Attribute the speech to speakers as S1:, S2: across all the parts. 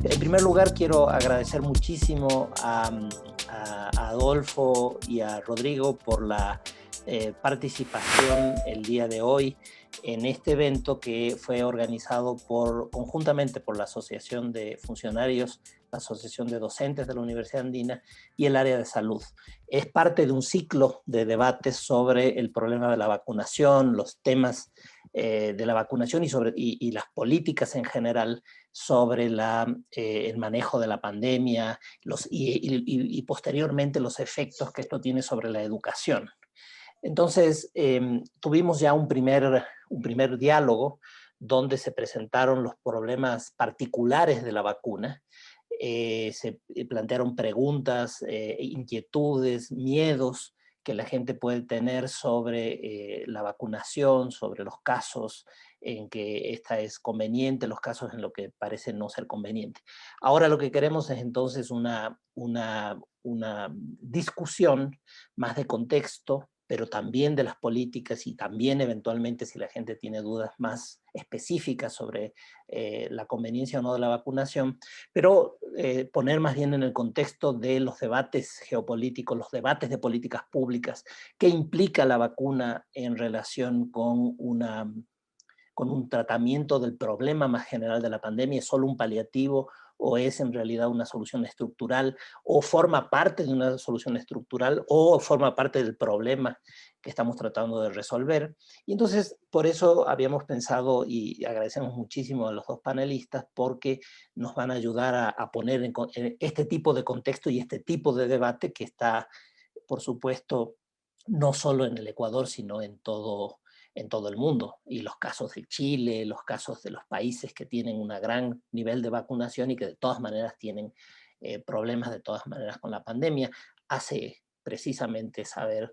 S1: En primer lugar, quiero agradecer muchísimo a Adolfo y a Rodrigo por la participación el día de hoy en este evento que fue organizado conjuntamente por la Asociación de Funcionarios, la Asociación de Docentes de la Universidad Andina y el área de salud. Es parte de un ciclo de debates sobre el problema de la vacunación, los temas de la vacunación y las políticas en general sobre el manejo de la pandemia y posteriormente los efectos que esto tiene sobre la educación. Entonces, tuvimos ya un primer diálogo donde se presentaron los problemas particulares de la vacuna. Se plantearon preguntas, inquietudes, miedos que la gente puede tener sobre la vacunación, sobre los casos en que esta es conveniente, los casos en los que parece no ser conveniente. Ahora lo que queremos es entonces una discusión más de contexto, pero también de las políticas y también eventualmente si la gente tiene dudas más específicas sobre la conveniencia o no de la vacunación, pero poner más bien en el contexto de los debates geopolíticos, los debates de políticas públicas, qué implica la vacuna en relación con un tratamiento del problema más general de la pandemia, es solo un paliativo o es en realidad una solución estructural, o forma parte de una solución estructural, o forma parte del problema que estamos tratando de resolver. Y entonces, por eso habíamos pensado, y agradecemos muchísimo a los dos panelistas, porque nos van a ayudar a poner en este tipo de contexto y este tipo de debate que está, por supuesto, no solo en el Ecuador, sino en todo el mundo, y los casos de Chile, los casos de los países que tienen un gran nivel de vacunación y que de todas maneras tienen problemas de todas maneras con la pandemia, hace precisamente saber,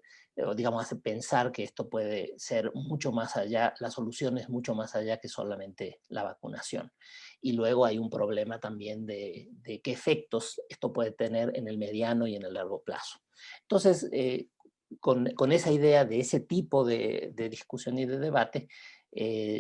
S1: digamos, hace pensar que esto puede ser mucho más allá, la solución es mucho más allá que solamente la vacunación. Y luego hay un problema también de qué efectos esto puede tener en el mediano y en el largo plazo. Entonces, con esa idea de ese tipo de discusión y de debate,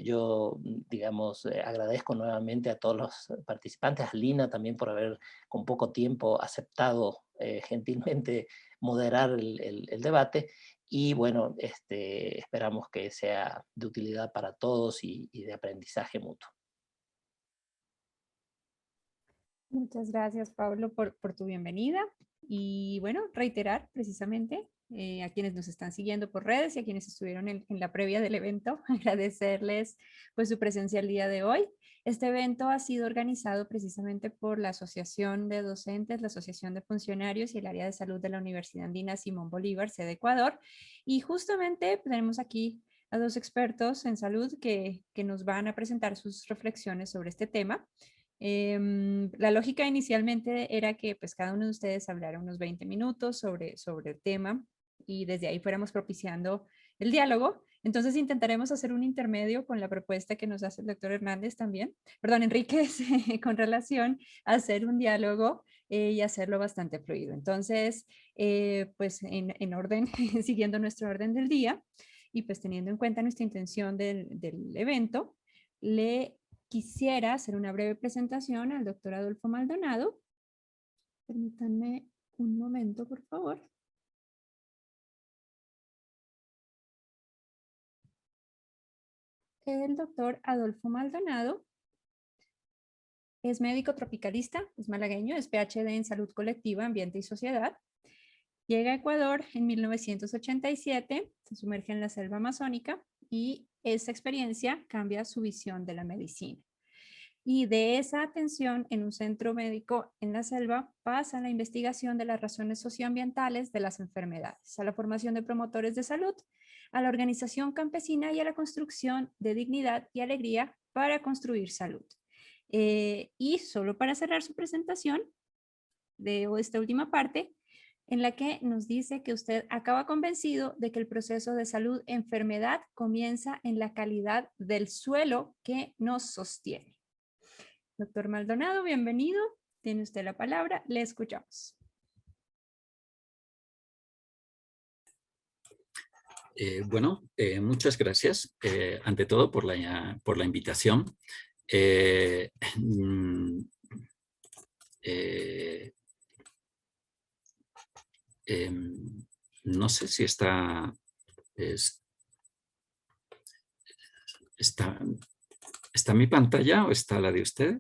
S1: yo, digamos, agradezco nuevamente a todos los participantes, a Lina también por haber con poco tiempo aceptado gentilmente moderar el debate, y bueno, esperamos que sea de utilidad para todos y de aprendizaje mutuo.
S2: Muchas gracias, Pablo, por tu bienvenida. Y bueno, reiterar precisamente a quienes nos están siguiendo por redes y a quienes estuvieron en la previa del evento, agradecerles pues su presencia el día de hoy. Este evento ha sido organizado precisamente por la Asociación de Docentes, la Asociación de Funcionarios y el Área de Salud de la Universidad Andina Simón Bolívar, sede Ecuador. Y justamente tenemos aquí a dos expertos en salud que nos van a presentar sus reflexiones sobre este tema. La lógica inicialmente era que pues cada uno de ustedes hablara unos 20 minutos sobre el tema y desde ahí fuéramos propiciando el diálogo. Entonces intentaremos hacer un intermedio con la propuesta que nos hace el doctor Hernández también, perdón, Enríquez, con relación a hacer un diálogo y hacerlo bastante fluido. Entonces, pues en orden, siguiendo nuestro orden del día y pues teniendo en cuenta nuestra intención del evento, le quisiera hacer una breve presentación al doctor Adolfo Maldonado. Permítanme un momento, por favor. El doctor Adolfo Maldonado es médico tropicalista, es malagueño, es PhD en Salud Colectiva, Ambiente y Sociedad. Llega a Ecuador en 1987, se sumerge en la selva amazónica y esa experiencia cambia su visión de la medicina. Y de esa atención en un centro médico en la selva pasa a la investigación de las razones socioambientales de las enfermedades, a la formación de promotores de salud, a la organización campesina y a la construcción de dignidad y alegría para construir salud. Y solo para cerrar su presentación, leo esta última parte en la que nos dice que usted acaba convencido de que el proceso de salud-enfermedad comienza en la calidad del suelo que nos sostiene. Doctor Maldonado, bienvenido. Tiene usted la palabra. Le escuchamos.
S3: Muchas gracias, ante todo, por la invitación. no sé si está mi pantalla o está la de usted.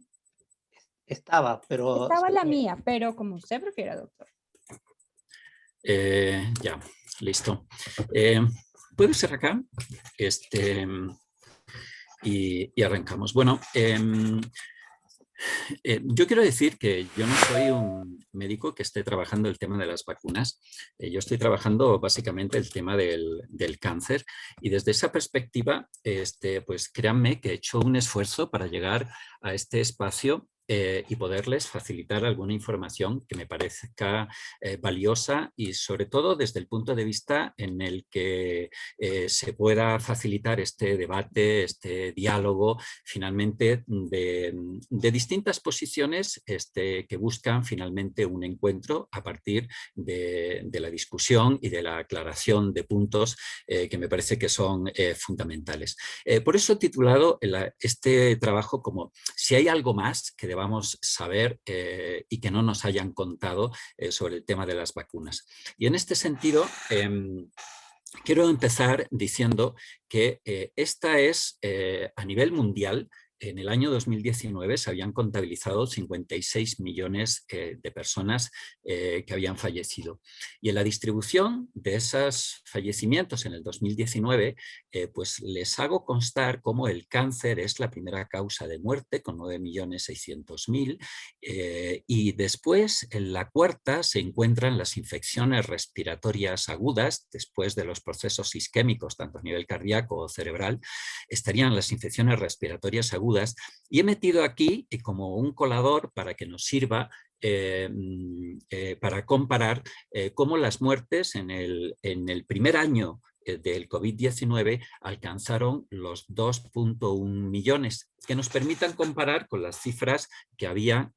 S1: Estaba, pero...
S2: Estaba la mía, pero como usted prefiera, doctor.
S3: Ya, listo. ¿Puede ser acá? Y arrancamos. Bueno, yo quiero decir que yo no soy un médico que esté trabajando el tema de las vacunas. Yo estoy trabajando básicamente el tema del cáncer, y desde esa perspectiva, pues créanme que he hecho un esfuerzo para llegar a este espacio y poderles facilitar alguna información que me parezca valiosa, y sobre todo desde el punto de vista en el que se pueda facilitar este debate, este diálogo, finalmente de distintas posiciones que buscan finalmente un encuentro a partir de la discusión y de la aclaración de puntos que me parece que son fundamentales. Por eso he titulado este trabajo como "Si hay algo más que debamos saber y que no nos hayan contado sobre el tema de las vacunas". Y en este sentido, quiero empezar diciendo que esta es, a nivel mundial, en el año 2019 se habían contabilizado 56 millones de personas que habían fallecido. Y en la distribución de esos fallecimientos en el 2019, pues les hago constar cómo el cáncer es la primera causa de muerte, con 9.600.000, y después en la cuarta se encuentran las infecciones respiratorias agudas. Después de los procesos isquémicos, tanto a nivel cardíaco o cerebral, estarían las infecciones respiratorias agudas, y he metido aquí como un colador para que nos sirva para comparar cómo las muertes en el primer año del COVID-19 alcanzaron los 2,1 millones, que nos permitan comparar con las cifras que había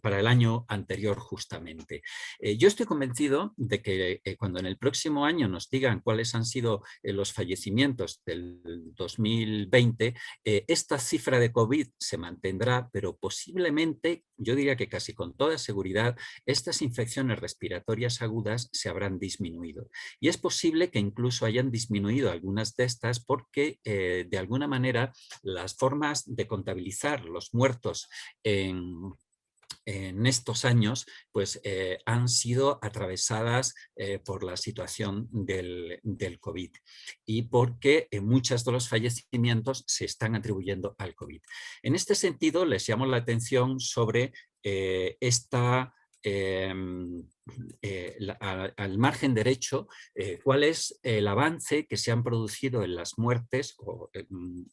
S3: para el año anterior justamente. Yo estoy convencido de que cuando en el próximo año nos digan cuáles han sido los fallecimientos del 2020, esta cifra de COVID se mantendrá, pero posiblemente, yo diría que casi con toda seguridad, estas infecciones respiratorias agudas se habrán disminuido. Y es posible que incluso hayan disminuido algunas de estas porque, de alguna manera, las formas de contabilizar los muertos en estos años, pues han sido atravesadas por la situación del COVID, y porque muchos de los fallecimientos se están atribuyendo al COVID. En este sentido, les llamo la atención sobre esta... al margen derecho, cuál es el avance que se han producido en las muertes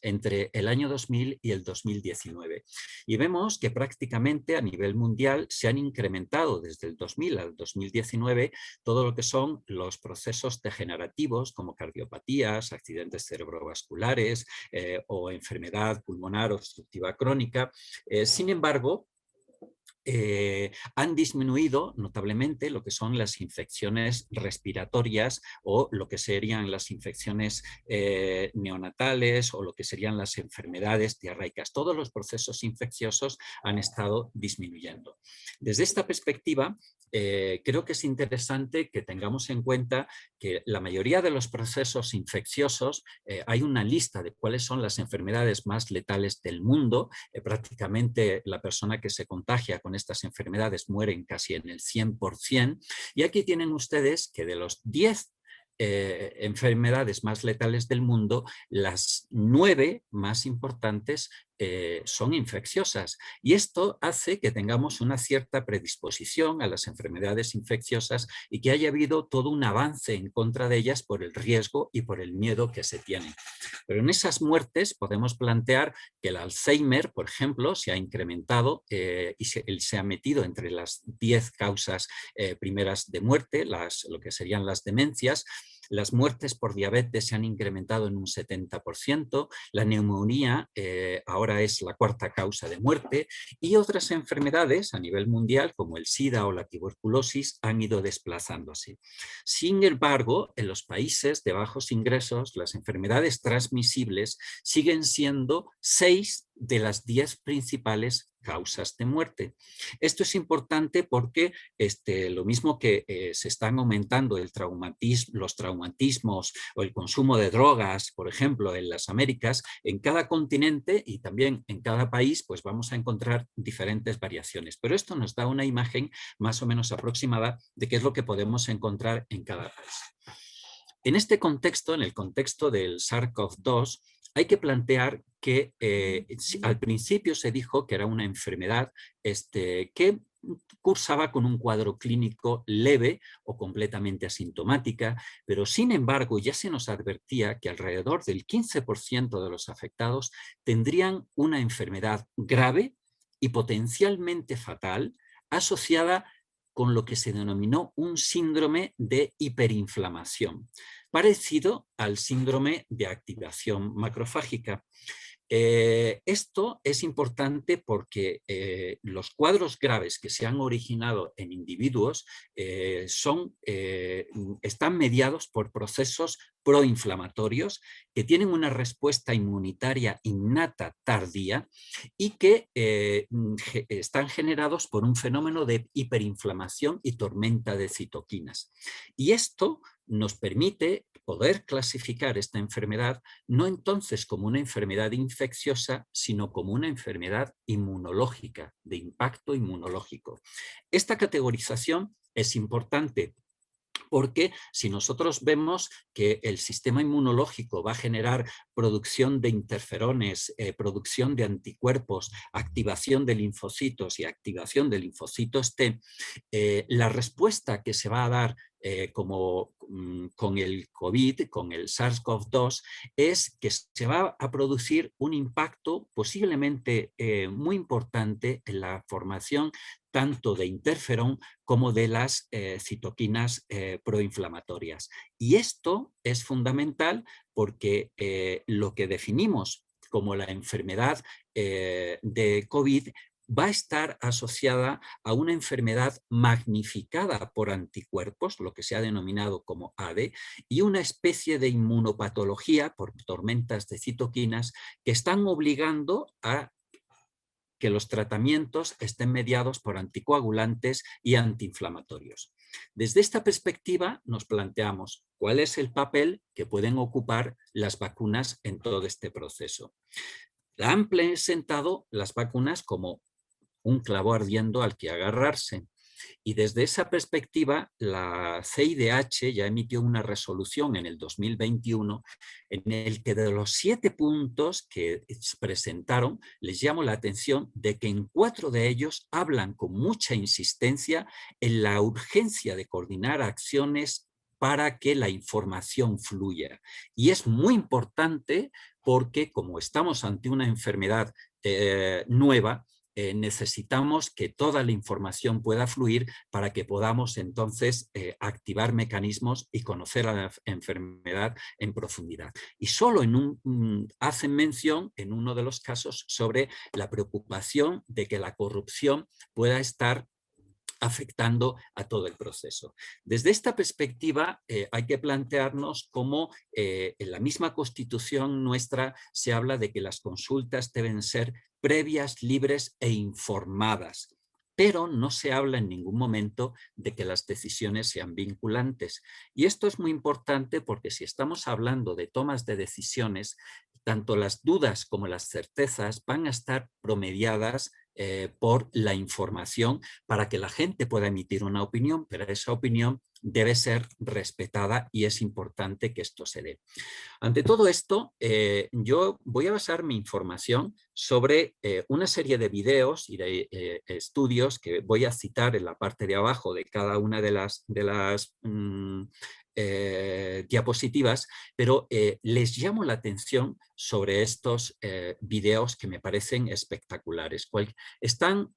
S3: entre el año 2000 y el 2019. Y vemos que prácticamente a nivel mundial se han incrementado desde el 2000 al 2019 todo lo que son los procesos degenerativos, como cardiopatías, accidentes cerebrovasculares o enfermedad pulmonar obstructiva crónica. Sin embargo, han disminuido notablemente lo que son las infecciones respiratorias, o lo que serían las infecciones neonatales, o lo que serían las enfermedades diarreicas. Todos los procesos infecciosos han estado disminuyendo. Desde esta perspectiva, creo que es interesante que tengamos en cuenta que la mayoría de los procesos infecciosos, hay una lista de cuáles son las enfermedades más letales del mundo. Prácticamente la persona que se contagia con estas enfermedades mueren casi en el 100%. Y aquí tienen ustedes que de los 10 enfermedades más letales del mundo, las 9 más importantes son infecciosas, y esto hace que tengamos una cierta predisposición a las enfermedades infecciosas y que haya habido todo un avance en contra de ellas por el riesgo y por el miedo que se tiene. Pero en esas muertes podemos plantear que el Alzheimer, por ejemplo, se ha incrementado y se ha metido entre las 10 causas primeras de muerte, lo que serían las demencias. Las muertes por diabetes se han incrementado en un 70%, la neumonía ahora es la cuarta causa de muerte, y otras enfermedades a nivel mundial como el SIDA o la tuberculosis han ido desplazándose. Sin embargo, en los países de bajos ingresos, las enfermedades transmisibles siguen siendo 6 de las 10 principales causas de muerte. Esto es importante porque lo mismo que se están aumentando los traumatismos o el consumo de drogas, por ejemplo, en las Américas, en cada continente y también en cada país, pues vamos a encontrar diferentes variaciones. Pero esto nos da una imagen más o menos aproximada de qué es lo que podemos encontrar en cada país. En este contexto, en el contexto del SARS-CoV-2, hay que plantear que al principio se dijo que era una enfermedad que cursaba con un cuadro clínico leve o completamente asintomática, pero sin embargo ya se nos advertía que alrededor del 15% de los afectados tendrían una enfermedad grave y potencialmente fatal asociada con lo que se denominó un síndrome de hiperinflamación, parecido al síndrome de activación macrofágica. Esto es importante porque los cuadros graves que se han originado en individuos están mediados por procesos proinflamatorios que tienen una respuesta inmunitaria innata tardía y que están generados por un fenómeno de hiperinflamación y tormenta de citoquinas. Y esto nos permite poder clasificar esta enfermedad no entonces como una enfermedad infecciosa, sino como una enfermedad inmunológica, de impacto inmunológico. Esta categorización es importante porque si nosotros vemos que el sistema inmunológico va a generar producción de interferones, producción de anticuerpos, activación de linfocitos y activación de linfocitos T, la respuesta que se va a dar con el COVID, con el SARS-CoV-2, es que se va a producir un impacto posiblemente muy importante en la formación tanto de interferón como de las citoquinas proinflamatorias. Y esto es fundamental porque lo que definimos como la enfermedad de COVID va a estar asociada a una enfermedad magnificada por anticuerpos, lo que se ha denominado como ADE, y una especie de inmunopatología por tormentas de citoquinas que están obligando a que los tratamientos estén mediados por anticoagulantes y antiinflamatorios. Desde esta perspectiva nos planteamos cuál es el papel que pueden ocupar las vacunas en todo este proceso. Han presentado las vacunas como un clavo ardiendo al que agarrarse. Y desde esa perspectiva, la CIDH ya emitió una resolución en el 2021 en el que de los 7 puntos que presentaron, les llamo la atención de que en 4 de ellos hablan con mucha insistencia en la urgencia de coordinar acciones para que la información fluya. Y es muy importante porque como estamos ante una enfermedad nueva, necesitamos que toda la información pueda fluir para que podamos entonces activar mecanismos y conocer a la enfermedad en profundidad. Y solo hacen mención en uno de los casos sobre la preocupación de que la corrupción pueda estar afectando a todo el proceso. Desde esta perspectiva hay que plantearnos cómo en la misma Constitución nuestra se habla de que las consultas deben ser previas, libres e informadas, pero no se habla en ningún momento de que las decisiones sean vinculantes. Y esto es muy importante porque si estamos hablando de tomas de decisiones, tanto las dudas como las certezas van a estar promediadas por la información para que la gente pueda emitir una opinión, pero esa opinión debe ser respetada y es importante que esto se dé. Ante todo esto, yo voy a basar mi información sobre una serie de videos y de estudios que voy a citar en la parte de abajo de cada una de las diapositivas, pero les llamo la atención sobre estos videos que me parecen espectaculares. Están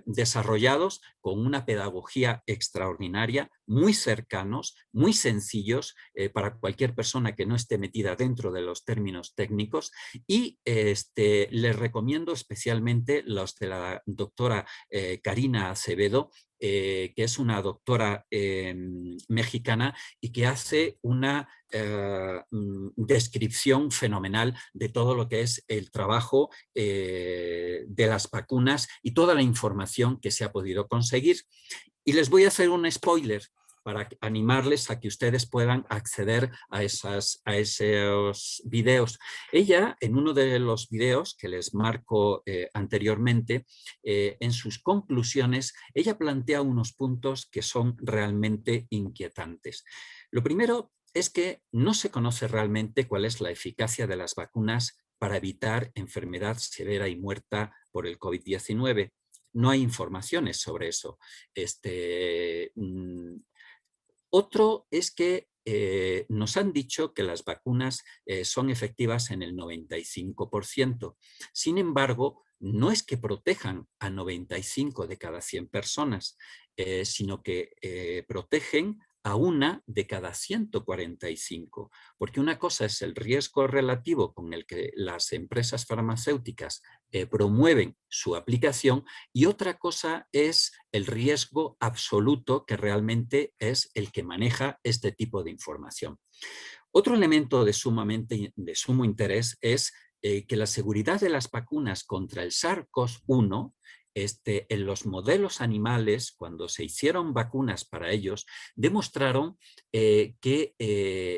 S3: desarrollados con una pedagogía extraordinaria, muy cercanos, muy sencillos para cualquier persona que no esté metida dentro de los términos técnicos Y les recomiendo especialmente los de la doctora Karina Acevedo, que es una doctora mexicana y que hace una descripción fenomenal de todo lo que es el trabajo de las vacunas y toda la información que se ha podido conseguir. Y les voy a hacer un spoiler para animarles a que ustedes puedan acceder a esos videos. Ella, en uno de los videos que les marco anteriormente, en sus conclusiones, ella plantea unos puntos que son realmente inquietantes. Lo primero es que no se conoce realmente cuál es la eficacia de las vacunas para evitar enfermedad severa y muerta por el COVID-19. No hay informaciones sobre eso. Otro es que nos han dicho que las vacunas son efectivas en el 95%. Sin embargo, no es que protejan a 95 de cada 100 personas, sino que protegen a 1 de cada 145, porque una cosa es el riesgo relativo con el que las empresas farmacéuticas promueven su aplicación y otra cosa es el riesgo absoluto que realmente es el que maneja este tipo de información. Otro elemento de sumo interés es que la seguridad de las vacunas contra el SARS-CoV-1 en los modelos animales, cuando se hicieron vacunas para ellos, demostraron que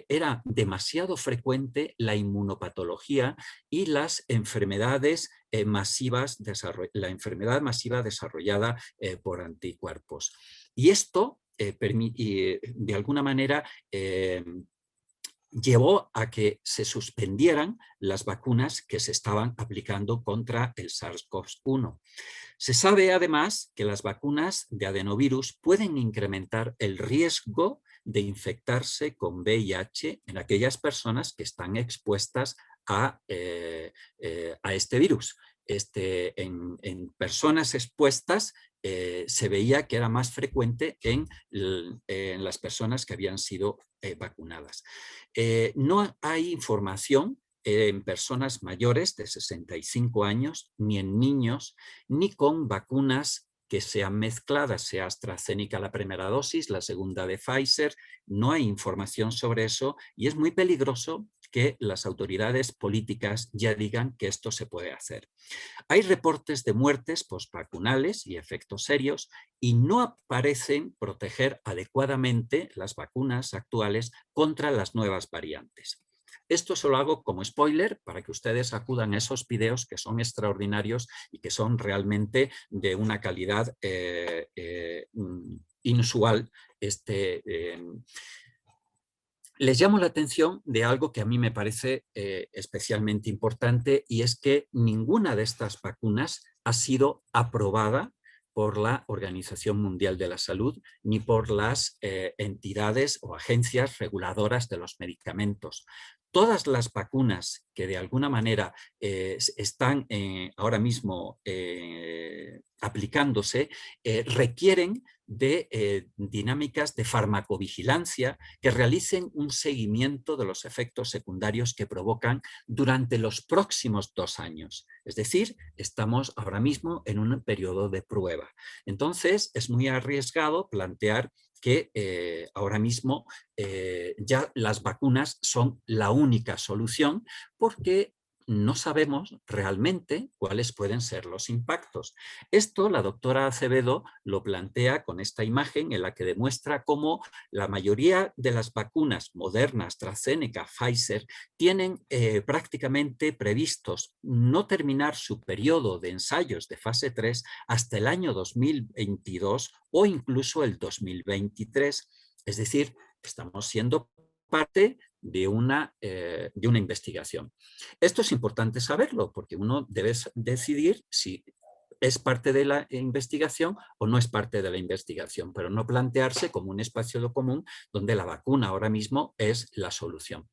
S3: era demasiado frecuente la inmunopatología y las enfermedades masivas, la enfermedad masiva desarrollada por anticuerpos. Y esto, de alguna manera, llevó a que se suspendieran las vacunas que se estaban aplicando contra el SARS-CoV-1. Se sabe además que las vacunas de adenovirus pueden incrementar el riesgo de infectarse con VIH en aquellas personas que están expuestas a este virus. En personas expuestas se veía que era más frecuente en las personas que habían sido vacunadas. No hay información en personas mayores de 65 años, ni en niños, ni con vacunas que sean mezcladas, sea AstraZeneca la primera dosis, la segunda de Pfizer. No hay información sobre eso y es muy peligroso que las autoridades políticas ya digan que esto se puede hacer. Hay reportes de muertes postvacunales y efectos serios y no parecen proteger adecuadamente las vacunas actuales contra las nuevas variantes. Esto se lo hago como spoiler para que ustedes acudan a esos videos que son extraordinarios y que son realmente de una calidad inusual. Les llamo la atención de algo que a mí me parece especialmente importante y es que ninguna de estas vacunas ha sido aprobada por la Organización Mundial de la Salud ni por las entidades o agencias reguladoras de los medicamentos. Todas las vacunas que de alguna manera están ahora mismo aplicándose requieren de dinámicas de farmacovigilancia que realicen un seguimiento de los efectos secundarios que provocan durante los próximos 2 años. Es decir, estamos ahora mismo en un periodo de prueba. Entonces, es muy arriesgado plantear que ahora mismo ya las vacunas son la única solución porque no sabemos realmente cuáles pueden ser los impactos. Esto la doctora Acevedo lo plantea con esta imagen en la que demuestra cómo la mayoría de las vacunas modernas, AstraZeneca, Pfizer, tienen prácticamente previstos no terminar su periodo de ensayos de fase 3 hasta el año 2022 o incluso el 2023. Es decir, estamos siendo parte de una investigación. Esto es importante saberlo porque uno debe decidir si es parte de la investigación o no es parte de la investigación, pero no plantearse como un espacio común donde la vacuna ahora mismo es la solución.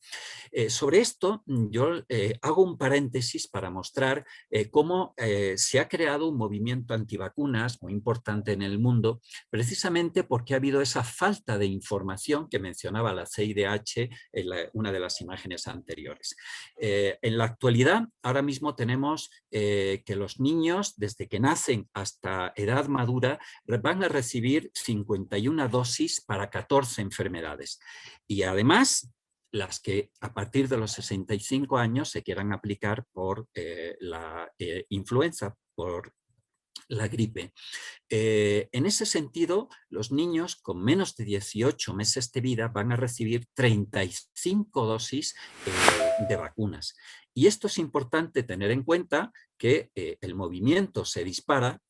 S3: Sobre esto yo hago un paréntesis para mostrar cómo se ha creado un movimiento antivacunas muy importante en el mundo, precisamente porque ha habido esa falta de información que mencionaba la CIDH en una de las imágenes anteriores. En la actualidad, ahora mismo tenemos que los niños, desde que nacen hasta edad madura, van a recibir 51 dosis para 14 enfermedades. Y además, las que a partir de los 65 años se quieran aplicar por la influenza, por la gripe. En ese sentido, los niños con menos de 18 meses de vida van a recibir 35 dosis de vacunas. Y esto es importante tener en cuenta que el movimiento se dispara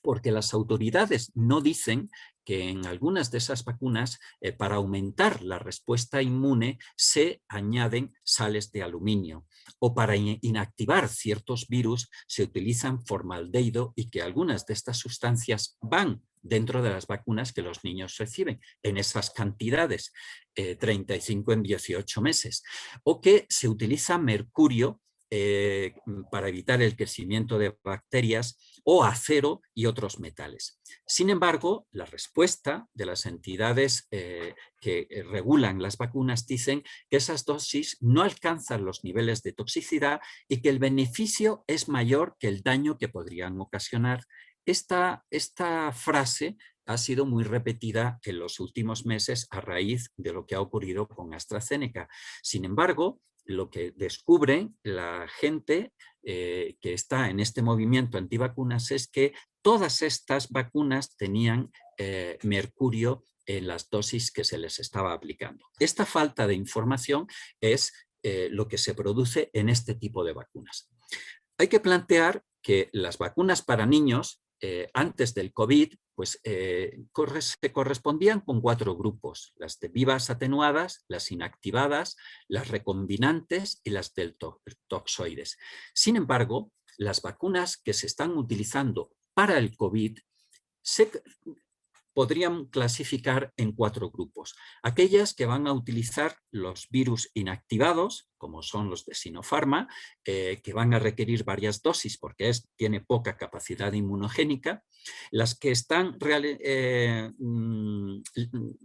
S3: porque las autoridades no dicen que en algunas de esas vacunas, para aumentar la respuesta inmune, se añaden sales de aluminio, o para inactivar ciertos virus se utilizan formaldehído, y que algunas de estas sustancias van dentro de las vacunas que los niños reciben en esas cantidades, 35 en 18 meses, o que se utiliza mercurio para evitar el crecimiento de bacterias, o acero y otros metales. Sin embargo, la respuesta de las entidades que regulan las vacunas dicen que esas dosis no alcanzan los niveles de toxicidad y que el beneficio es mayor que el daño que podrían ocasionar. Esta frase ha sido muy repetida en los últimos meses a raíz de lo que ha ocurrido con AstraZeneca. Sin embargo, lo que descubre la gente que está en este movimiento antivacunas es que todas estas vacunas tenían mercurio en las dosis que se les estaba aplicando. Esta falta de información es lo que se produce en este tipo de vacunas. Hay que plantear que las vacunas para niños antes del COVID pues, se correspondían con 4 grupos: las de vivas atenuadas, las inactivadas, las recombinantes y las del toxoides. Sin embargo, las vacunas que se están utilizando para el COVID se podrían clasificar en 4 grupos. Aquellas que van a utilizar los virus inactivados, como son los de Sinopharma, que van a requerir varias dosis porque tiene poca capacidad inmunogénica. Las que están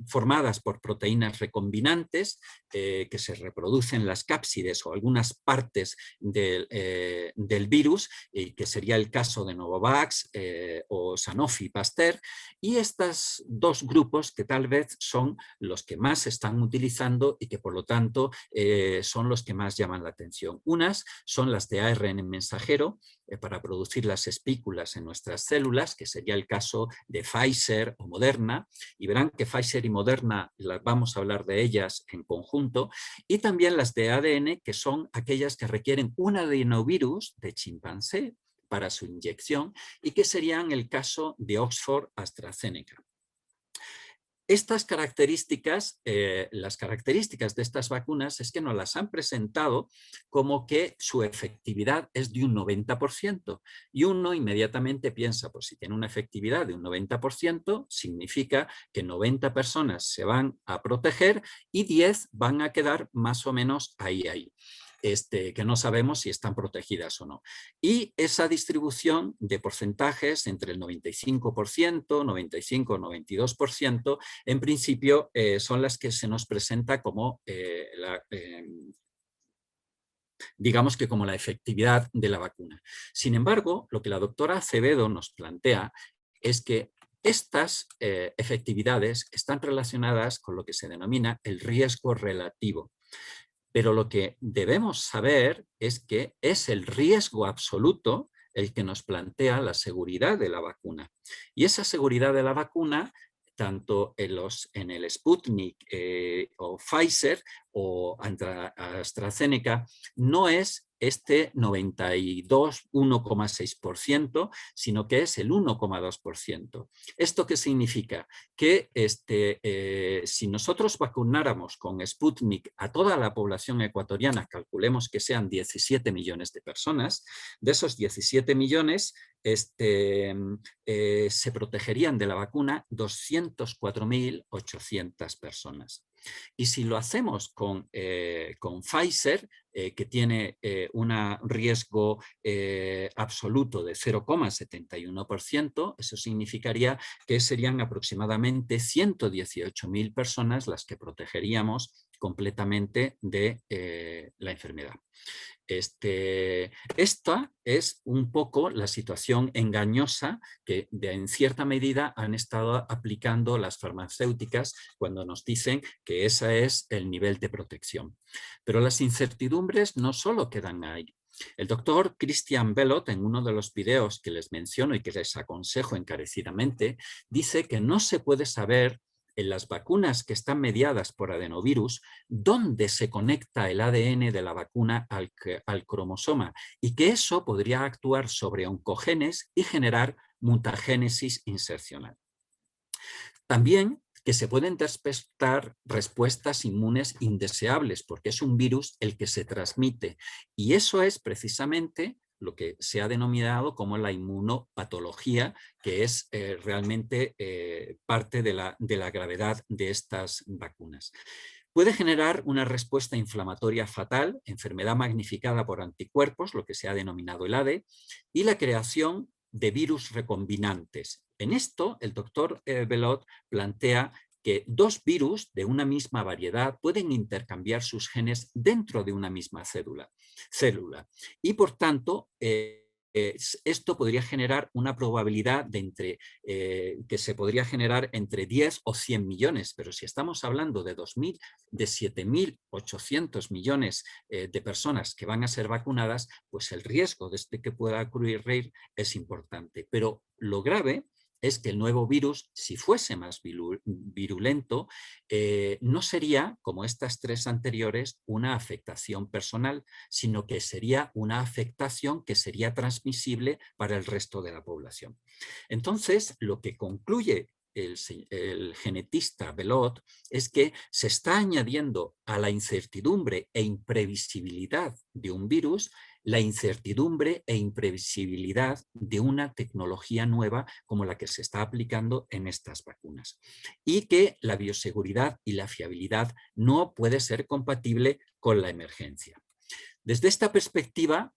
S3: formadas por proteínas recombinantes, que se reproducen en las cápsides o algunas partes del virus, que sería el caso de Novavax o Sanofi Pasteur, y estos 2 grupos que tal vez son los que más se están utilizando y que por lo tanto son los que más llaman la atención. Unas son las de ARN mensajero para producir las espículas en nuestras células, que sería el caso de Pfizer o Moderna, y verán que Pfizer y Moderna vamos a hablar de ellas en conjunto, y también las de ADN, que son aquellas que requieren un adenovirus de chimpancé para su inyección, y que serían el caso de Oxford AstraZeneca. Estas características, las características de estas vacunas es que nos las han presentado como que su efectividad es de un 90%, y uno inmediatamente piensa, pues si tiene una efectividad de un 90%, significa que 90 personas se van a proteger y 10 van a quedar más o menos ahí. Que no sabemos si están protegidas o no. Y esa distribución de porcentajes entre el 95%, 95 o 92%, en principio son las que se nos presenta como digamos que como la efectividad de la vacuna. Sin embargo, lo que la doctora Acevedo nos plantea es que estas efectividades están relacionadas con lo que se denomina el riesgo relativo. Pero lo que debemos saber es que es el riesgo absoluto el que nos plantea la seguridad de la vacuna. Y esa seguridad de la vacuna, tanto en el Sputnik o Pfizer, o AstraZeneca, no es este 1,6%, sino que es el 1,2%. ¿Esto qué significa? Que si nosotros vacunáramos con Sputnik a toda la población ecuatoriana, calculemos que sean 17 millones de personas, de esos 17 millones se protegerían de la vacuna 204.800 personas. Y si lo hacemos con Pfizer, que tiene un riesgo absoluto de 0,71%, eso significaría que serían aproximadamente 118.000 personas las que protegeríamos completamente de la enfermedad. Esta es un poco la situación engañosa que en cierta medida han estado aplicando las farmacéuticas cuando nos dicen que ese es el nivel de protección. Pero las incertidumbres no solo quedan ahí. El doctor Christian Bellot, en uno de los videos que les menciono y que les aconsejo encarecidamente, dice que no se puede saber en las vacunas que están mediadas por adenovirus, dónde se conecta el ADN de la vacuna al cromosoma y que eso podría actuar sobre oncogenes y generar mutagénesis insercional. También que se pueden despertar respuestas inmunes indeseables porque es un virus el que se transmite y eso es precisamente lo que se ha denominado como la inmunopatología, que es realmente parte de la gravedad de estas vacunas. Puede generar una respuesta inflamatoria fatal, enfermedad magnificada por anticuerpos, lo que se ha denominado el ADE, y la creación de virus recombinantes. En esto, el doctor Bellot plantea que dos virus de una misma variedad pueden intercambiar sus genes dentro de una misma célula. Y por tanto, esto podría generar una probabilidad de que se podría generar entre 10 o 100 millones, pero si estamos hablando de 7.800 millones de personas que van a ser vacunadas, pues el riesgo de que pueda ocurrir es importante. Pero lo grave es que el nuevo virus, si fuese más virulento, no sería, como estas tres anteriores, una afectación personal, sino que sería una afectación que sería transmisible para el resto de la población. Entonces, lo que concluye el genetista Bellot es que se está añadiendo a la incertidumbre e imprevisibilidad de un virus la incertidumbre e imprevisibilidad de una tecnología nueva como la que se está aplicando en estas vacunas y que la bioseguridad y la fiabilidad no puede ser compatible con la emergencia. Desde esta perspectiva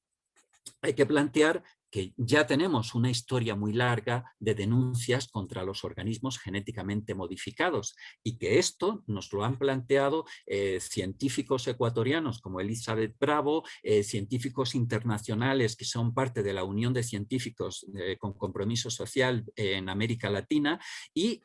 S3: hay que plantear que ya tenemos una historia muy larga de denuncias contra los organismos genéticamente modificados y que esto nos lo han planteado científicos ecuatorianos como Elizabeth Bravo, científicos internacionales que son parte de la Unión de Científicos con Compromiso Social en América Latina y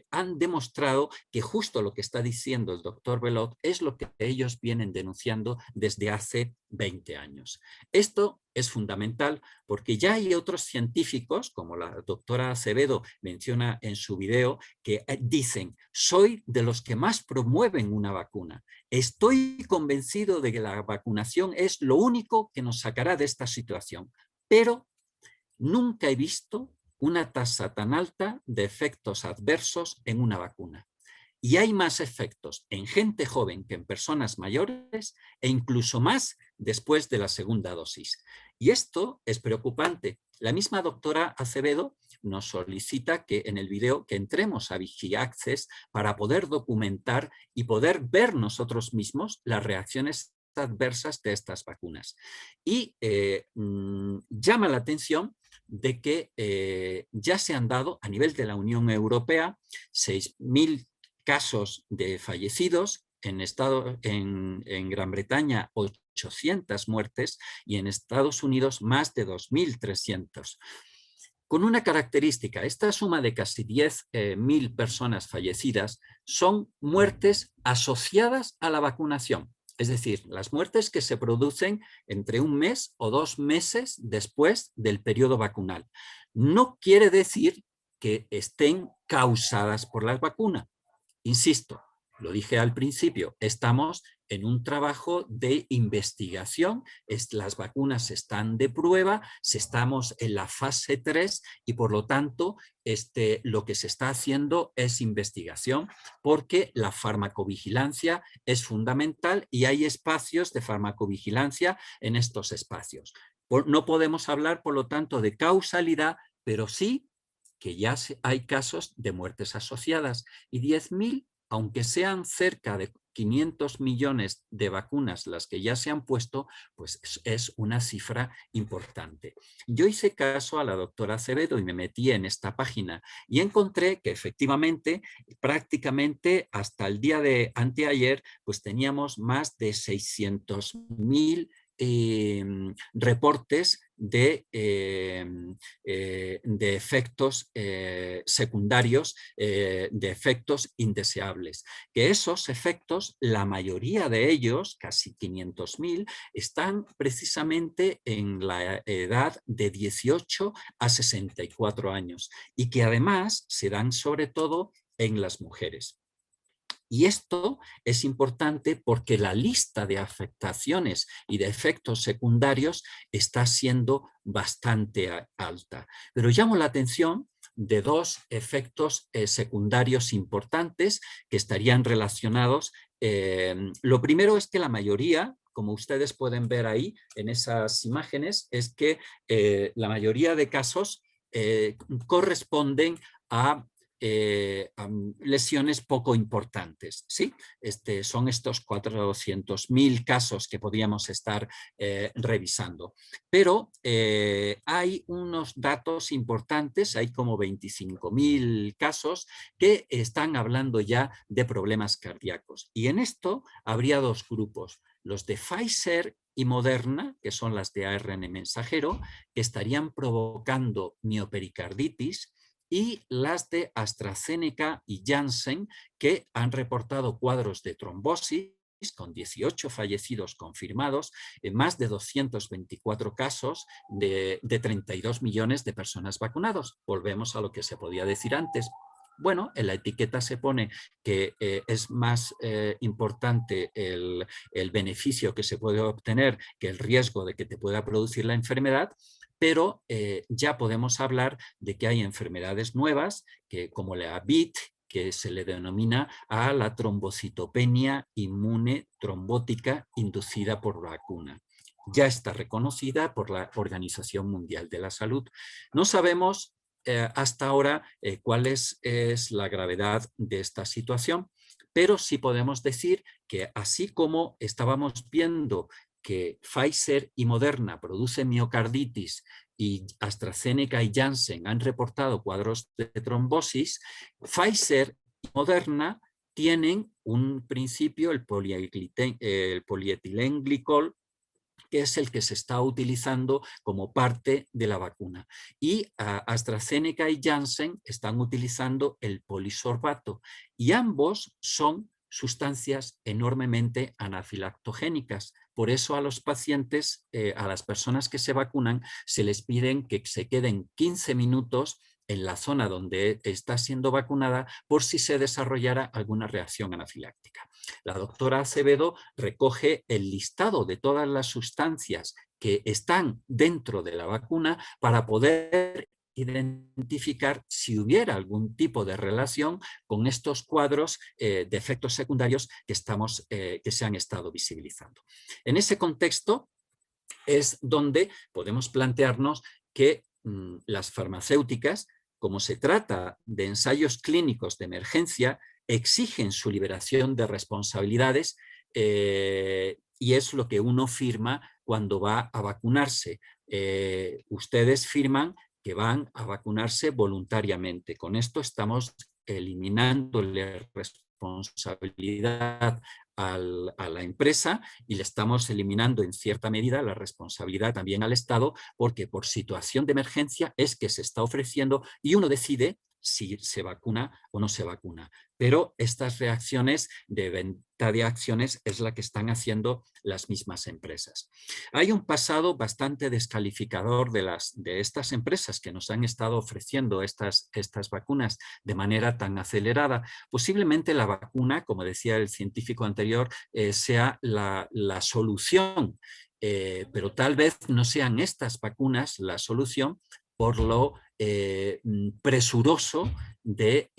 S3: han demostrado que justo lo que está diciendo el doctor Bellot es lo que ellos vienen denunciando desde hace 20 años. Esto es fundamental porque ya hay otros científicos, como la doctora Acevedo menciona en su video, que dicen, soy de los que más promueven una vacuna. Estoy convencido de que la vacunación es lo único que nos sacará de esta situación, pero nunca he visto una tasa tan alta de efectos adversos en una vacuna. Y hay más efectos en gente joven que en personas mayores e incluso más después de la segunda dosis. Y esto es preocupante. La misma doctora Acevedo nos solicita que en el video que entremos a VigiAccess para poder documentar y poder ver nosotros mismos las reacciones adversas de estas vacunas. Y llama la atención de que ya se han dado a nivel de la Unión Europea 6.000 casos de fallecidos, en Gran Bretaña 800 muertes y en Estados Unidos más de 2.300. Con una característica, esta suma de casi 10.000 personas fallecidas son muertes asociadas a la vacunación. Es decir, las muertes que se producen entre un mes o 2 meses después del periodo vacunal. No quiere decir que estén causadas por la vacuna. Insisto, lo dije al principio, estamos en un trabajo de investigación. Las vacunas están de prueba, estamos en la fase 3 y por lo tanto lo que se está haciendo es investigación, porque la farmacovigilancia es fundamental y hay espacios de farmacovigilancia en estos espacios. No podemos hablar, por lo tanto, de causalidad, pero sí que ya hay casos de muertes asociadas, y 10.000, aunque sean cerca de 500 millones de vacunas las que ya se han puesto, pues es una cifra importante. Yo hice caso a la doctora Acevedo y me metí en esta página y encontré que efectivamente prácticamente hasta el día de anteayer pues teníamos más de 600.000 reportes de efectos secundarios, de efectos indeseables. Que esos efectos, la mayoría de ellos, casi 500.000, están precisamente en la edad de 18 a 64 años y que además se dan sobre todo en las mujeres. Y esto es importante porque la lista de afectaciones y de efectos secundarios está siendo bastante alta. Pero llamo la atención de dos efectos secundarios importantes que estarían relacionados. Lo primero es que la mayoría, como ustedes pueden ver ahí en esas imágenes, es que la mayoría de casos corresponden a lesiones poco importantes, ¿sí? Son estos 400.000 casos que podríamos estar revisando. Pero hay unos datos importantes, hay como 25.000 casos que están hablando ya de problemas cardíacos. Y en esto habría dos grupos, los de Pfizer y Moderna, que son las de ARN mensajero, que estarían provocando miopericarditis, y las de AstraZeneca y Janssen, que han reportado cuadros de trombosis con 18 fallecidos confirmados, en más de 224 casos de 32 millones de personas vacunadas. Volvemos a lo que se podía decir antes. Bueno, en la etiqueta se pone que es más importante el beneficio que se puede obtener que el riesgo de que te pueda producir la enfermedad, pero ya podemos hablar de que hay enfermedades nuevas, como la BIT, que se le denomina a la trombocitopenia inmune trombótica inducida por vacuna. Ya está reconocida por la Organización Mundial de la Salud. No sabemos hasta ahora cuál es la gravedad de esta situación, pero sí podemos decir que así como estábamos viendo que Pfizer y Moderna producen miocarditis y AstraZeneca y Janssen han reportado cuadros de trombosis, Pfizer y Moderna tienen un principio, el polietilenglicol, que es el que se está utilizando como parte de la vacuna. Y AstraZeneca y Janssen están utilizando el polisorbato y ambos son sustancias enormemente anafilactogénicas. Por eso a los pacientes, a las personas que se vacunan, se les piden que se queden 15 minutos en la zona donde está siendo vacunada por si se desarrollara alguna reacción anafiláctica. La doctora Acevedo recoge el listado de todas las sustancias que están dentro de la vacuna para poder identificar si hubiera algún tipo de relación con estos cuadros de efectos secundarios que se han estado visibilizando. En ese contexto es donde podemos plantearnos que las farmacéuticas, como se trata de ensayos clínicos de emergencia, exigen su liberación de responsabilidades y es lo que uno firma cuando va a vacunarse. Ustedes firman que van a vacunarse voluntariamente. Con esto estamos eliminándole responsabilidad a la empresa y le estamos eliminando en cierta medida la responsabilidad también al Estado, porque por situación de emergencia es que se está ofreciendo y uno decide si se vacuna o no se vacuna. Pero estas reacciones de venta de acciones es la que están haciendo las mismas empresas. Hay un pasado bastante descalificador de estas empresas que nos han estado ofreciendo estas vacunas de manera tan acelerada. Posiblemente la vacuna, como decía el científico anterior, sea la solución, pero tal vez no sean estas vacunas la solución por lo presuroso de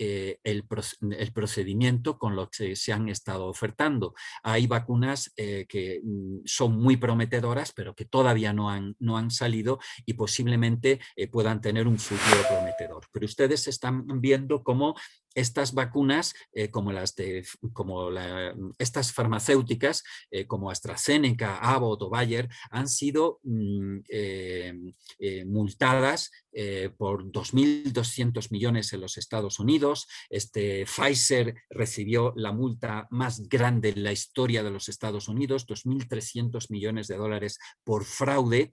S3: el procedimiento con lo que se han estado ofertando. Hay vacunas que son muy prometedoras, pero que todavía no han salido y posiblemente puedan tener un futuro prometedor. Pero ustedes están viendo cómo estas vacunas, estas farmacéuticas, como AstraZeneca, Abbott o Bayer, han sido multadas por 2.200 millones en los Estados Unidos. Pfizer recibió la multa más grande en la historia de los Estados Unidos, 2.300 millones de dólares por fraude.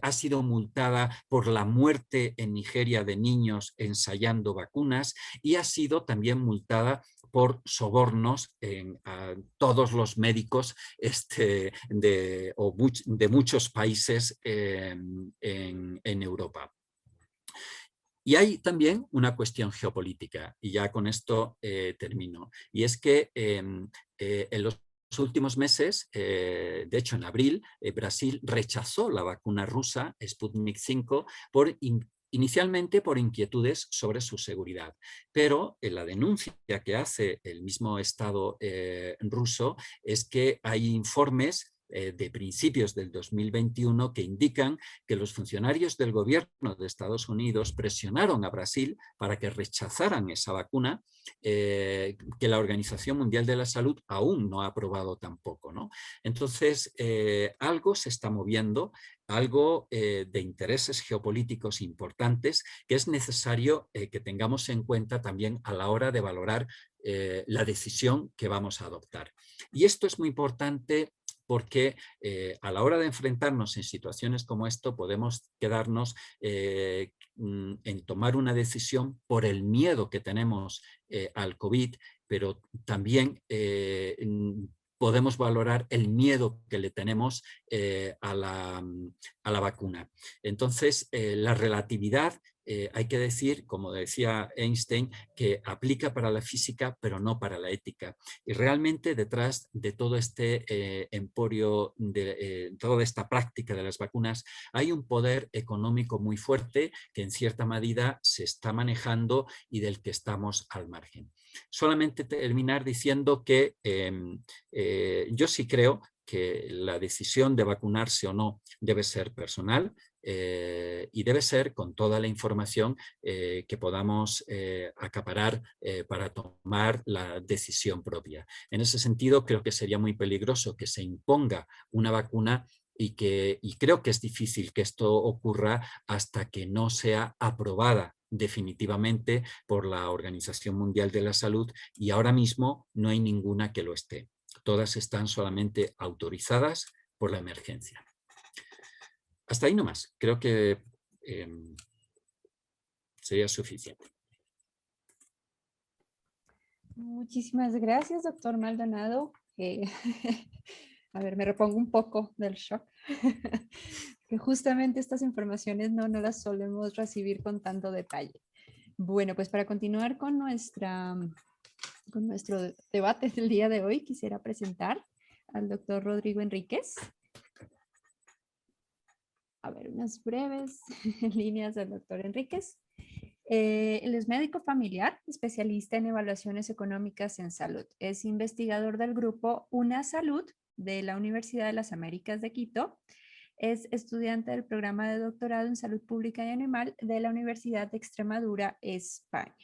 S3: Ha sido multada por la muerte en Nigeria de niños ensayando vacunas y ha sido también multada por sobornos a todos los médicos de muchos países en Europa. Y hay también una cuestión geopolítica, y ya con esto termino, y es que en los últimos meses, de hecho en abril, Brasil rechazó la vacuna rusa Sputnik V inicialmente por inquietudes sobre su seguridad, pero la denuncia que hace el mismo Estado ruso es que hay informes de principios del 2021 que indican que los funcionarios del gobierno de Estados Unidos presionaron a Brasil para que rechazaran esa vacuna que la Organización Mundial de la Salud aún no ha aprobado tampoco, ¿no? Entonces, algo se está moviendo, algo de intereses geopolíticos importantes que es necesario que tengamos en cuenta también a la hora de valorar la decisión que vamos a adoptar. Y esto es muy importante porque a la hora de enfrentarnos en situaciones como esto podemos quedarnos en tomar una decisión por el miedo que tenemos al COVID, pero también podemos valorar el miedo que le tenemos a la vacuna. Entonces, la relatividad, hay que decir, como decía Einstein, que aplica para la física, pero no para la ética. Y realmente detrás de todo este emporio, de toda esta práctica de las vacunas, hay un poder económico muy fuerte que en cierta medida se está manejando y del que estamos al margen. Solamente terminar diciendo que yo sí creo que la decisión de vacunarse o no debe ser personal y debe ser con toda la información que podamos acaparar para tomar la decisión propia. En ese sentido, creo que sería muy peligroso que se imponga una vacuna y creo que es difícil que esto ocurra hasta que no sea aprobada definitivamente por la Organización Mundial de la Salud y ahora mismo no hay ninguna que lo esté. Todas están solamente autorizadas por la emergencia. Hasta ahí nomás. Creo que sería suficiente.
S2: Muchísimas gracias, doctor Maldonado. A ver, me repongo un poco del shock. Que justamente estas informaciones no las solemos recibir con tanto detalle. Bueno, pues para continuar con nuestro debate del día de hoy, quisiera presentar al doctor Rodrigo Enríquez. A ver, unas breves líneas del doctor Enríquez. Él es médico familiar, especialista en evaluaciones económicas en salud. Es investigador del grupo Una Salud de la Universidad de las Américas de Quito. Es estudiante del programa de doctorado en salud pública y animal de la Universidad de Extremadura, España.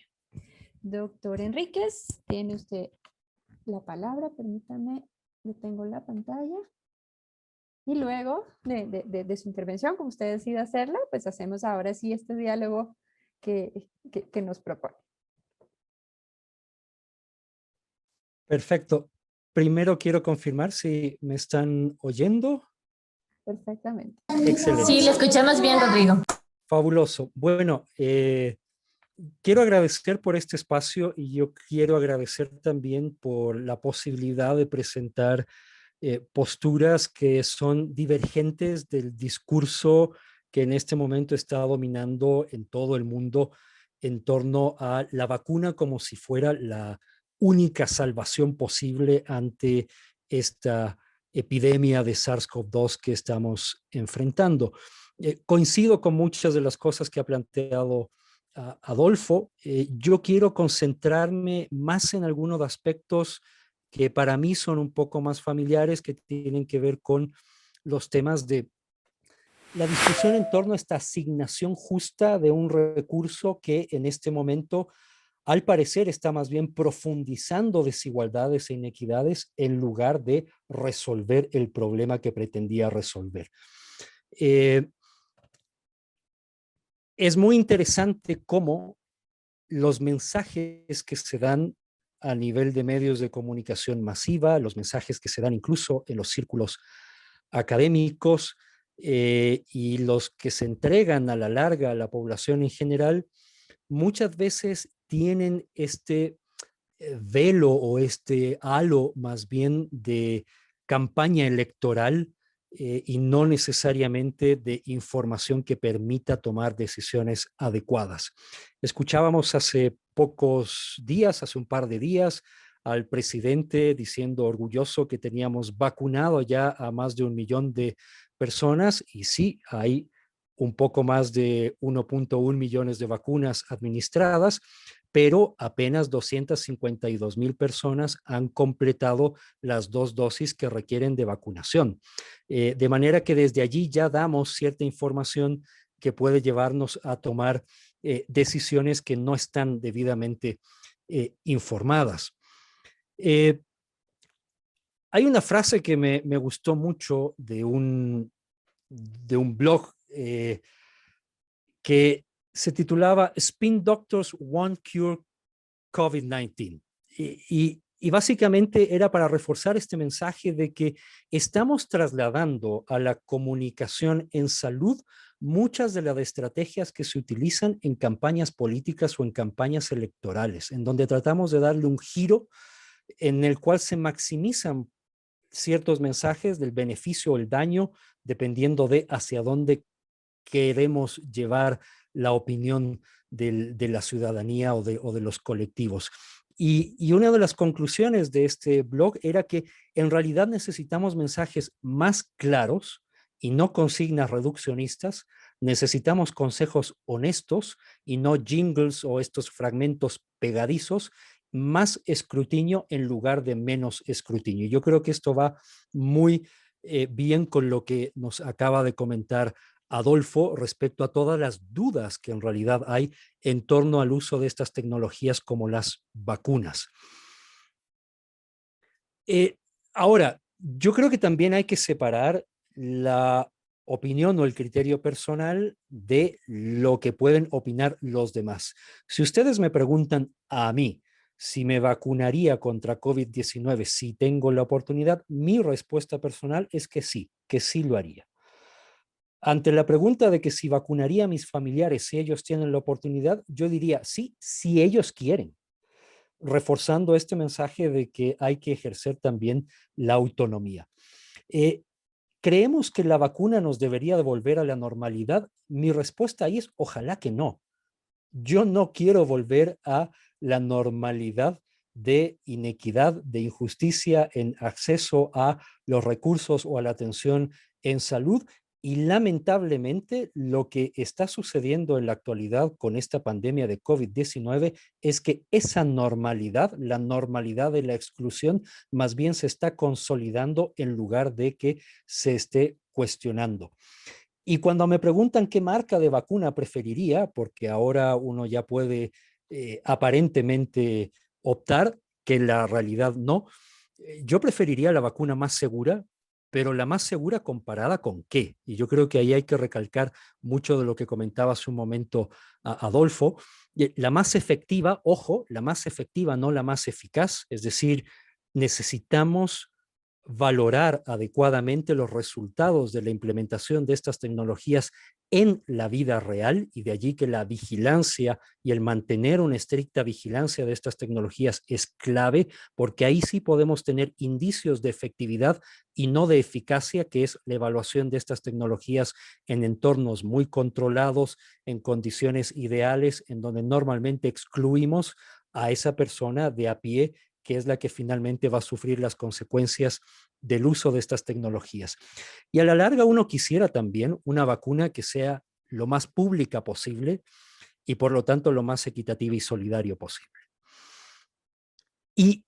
S2: Doctor Enríquez, tiene usted la palabra. Permítame, detengo la pantalla. Y luego de su intervención, como usted decida hacerla, pues hacemos ahora sí este diálogo que nos propone.
S4: Perfecto. Primero quiero confirmar si me están oyendo.
S2: Perfectamente.
S4: Excelente.
S5: Sí, le escuchamos bien, Rodrigo.
S4: Fabuloso. Bueno, quiero agradecer por este espacio y yo quiero agradecer también por la posibilidad de presentar posturas que son divergentes del discurso que en este momento está dominando en todo el mundo en torno a la vacuna como si fuera la única salvación posible ante esta epidemia de SARS-CoV-2 que estamos enfrentando. Coincido con muchas de las cosas que ha planteado Adolfo. Yo quiero concentrarme más en algunos aspectos que para mí son un poco más familiares, que tienen que ver con los temas de la discusión en torno a esta asignación justa de un recurso que en este momento, al parecer, está más bien profundizando desigualdades e inequidades en lugar de resolver el problema que pretendía resolver. Es muy interesante cómo los mensajes que se dan a nivel de medios de comunicación masiva, los mensajes que se dan incluso en los círculos académicos y los que se entregan a la larga a la población en general, muchas veces tienen este velo o este halo más bien de campaña electoral y no necesariamente de información que permita tomar decisiones adecuadas. Escuchábamos hace pocos días, hace un par de días, al presidente diciendo orgulloso que teníamos vacunado ya a más de 1 millón de personas y sí, hay un poco más de 1.1 millones de vacunas administradas, pero apenas 252,000 personas han completado las 2 dosis que requieren de vacunación. De manera que desde allí ya damos cierta información que puede llevarnos a tomar decisiones que no están debidamente informadas. Hay una frase que me gustó mucho de un blog que se titulaba Spin Doctors Won't Cure COVID-19. Y básicamente era para reforzar este mensaje de que estamos trasladando a la comunicación en salud muchas de las estrategias que se utilizan en campañas políticas o en campañas electorales, en donde tratamos de darle un giro en el cual se maximizan ciertos mensajes del beneficio o el daño, dependiendo de hacia dónde queremos llevar la opinión de la ciudadanía o de los colectivos. Y una de las conclusiones de este blog era que en realidad necesitamos mensajes más claros y no consignas reduccionistas, necesitamos consejos honestos y no jingles o estos fragmentos pegadizos, más escrutinio en lugar de menos escrutinio. Yo creo que esto va muy bien con lo que nos acaba de comentar Adolfo respecto a todas las dudas que en realidad hay en torno al uso de estas tecnologías como las vacunas. Ahora, yo creo que también hay que separar la opinión o el criterio personal de lo que pueden opinar los demás. Si ustedes me preguntan a mí si me vacunaría contra COVID-19 si tengo la oportunidad, mi respuesta personal es que sí lo haría. Ante la pregunta de que si vacunaría a mis familiares si ellos tienen la oportunidad, yo diría sí, si ellos quieren, reforzando este mensaje de que hay que ejercer también la autonomía. ¿Creemos que la vacuna nos debería devolver a la normalidad? Mi respuesta ahí es ojalá que no. Yo no quiero volver a la normalidad de inequidad, de injusticia en acceso a los recursos o a la atención en salud. Y lamentablemente lo que está sucediendo en la actualidad con esta pandemia de COVID-19 es que esa normalidad, la normalidad de la exclusión, más bien se está consolidando en lugar de que se esté cuestionando. Y cuando me preguntan qué marca de vacuna preferiría, porque ahora uno ya puede aparentemente optar, que en la realidad no, yo preferiría la vacuna más segura, pero la más segura comparada con qué. Y yo creo que ahí hay que recalcar mucho de lo que comentaba hace un momento Adolfo. La más efectiva, ojo, la más efectiva, no la más eficaz, es decir, necesitamos valorar adecuadamente los resultados de la implementación de estas tecnologías en la vida real, y de allí que la vigilancia y el mantener una estricta vigilancia de estas tecnologías es clave, porque ahí sí podemos tener indicios de efectividad y no de eficacia, que es la evaluación de estas tecnologías en entornos muy controlados, en condiciones ideales, en donde normalmente excluimos a esa persona de a pie, que es la que finalmente va a sufrir las consecuencias del uso de estas tecnologías. Y a la larga uno quisiera también una vacuna que sea lo más pública posible y por lo tanto lo más equitativa y solidario posible. Y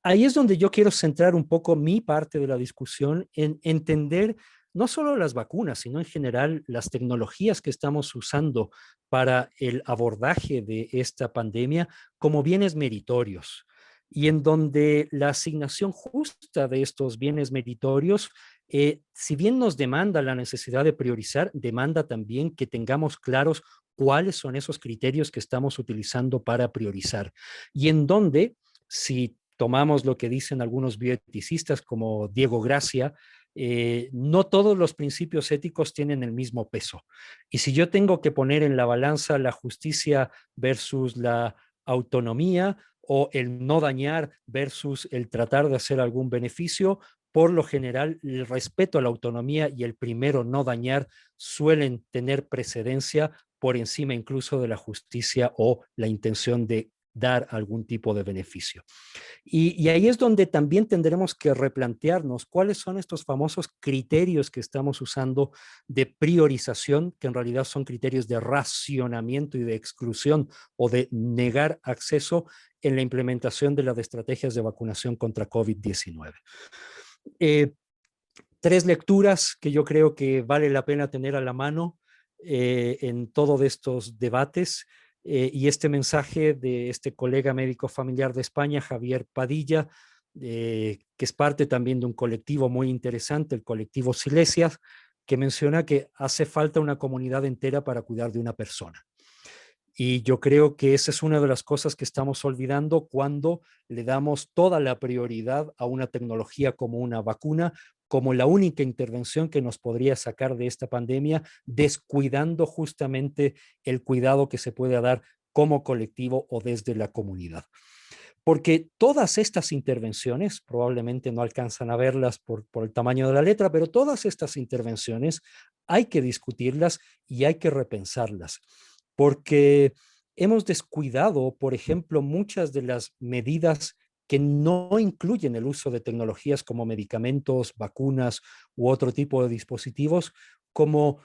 S4: ahí es donde yo quiero centrar un poco mi parte de la discusión en entender no solo las vacunas, sino en general las tecnologías que estamos usando para el abordaje de esta pandemia como bienes meritorios, y en donde la asignación justa de estos bienes meritorios, si bien nos demanda la necesidad de priorizar, demanda también que tengamos claros cuáles son esos criterios que estamos utilizando para priorizar, y en donde, si tomamos lo que dicen algunos bioeticistas como Diego Gracia, no todos los principios éticos tienen el mismo peso. Y si yo tengo que poner en la balanza la justicia versus la autonomía, o el no dañar versus el tratar de hacer algún beneficio, por lo general el respeto a la autonomía y el primero no dañar suelen tener precedencia por encima incluso de la justicia o la intención de dar algún tipo de beneficio. Y ahí es donde también tendremos que replantearnos cuáles son estos famosos criterios que estamos usando de priorización, que en realidad son criterios de racionamiento y de exclusión o de negar acceso en la implementación de las estrategias de vacunación contra COVID-19. Tres lecturas que yo creo que vale la pena tener a la mano en todos estos debates. Y este mensaje de este colega médico familiar de España, Javier Padilla, que es parte también de un colectivo muy interesante, el colectivo Silesias, que menciona que hace falta una comunidad entera para cuidar de una persona. Y yo creo que esa es una de las cosas que estamos olvidando cuando le damos toda la prioridad a una tecnología como una vacuna, como la única intervención que nos podría sacar de esta pandemia, descuidando justamente el cuidado que se puede dar como colectivo o desde la comunidad. Porque todas estas intervenciones, probablemente no alcanzan a verlas por el tamaño de la letra, pero todas estas intervenciones hay que discutirlas y hay que repensarlas, porque hemos descuidado, por ejemplo, muchas de las medidas que no incluyen el uso de tecnologías como medicamentos, vacunas u otro tipo de dispositivos, como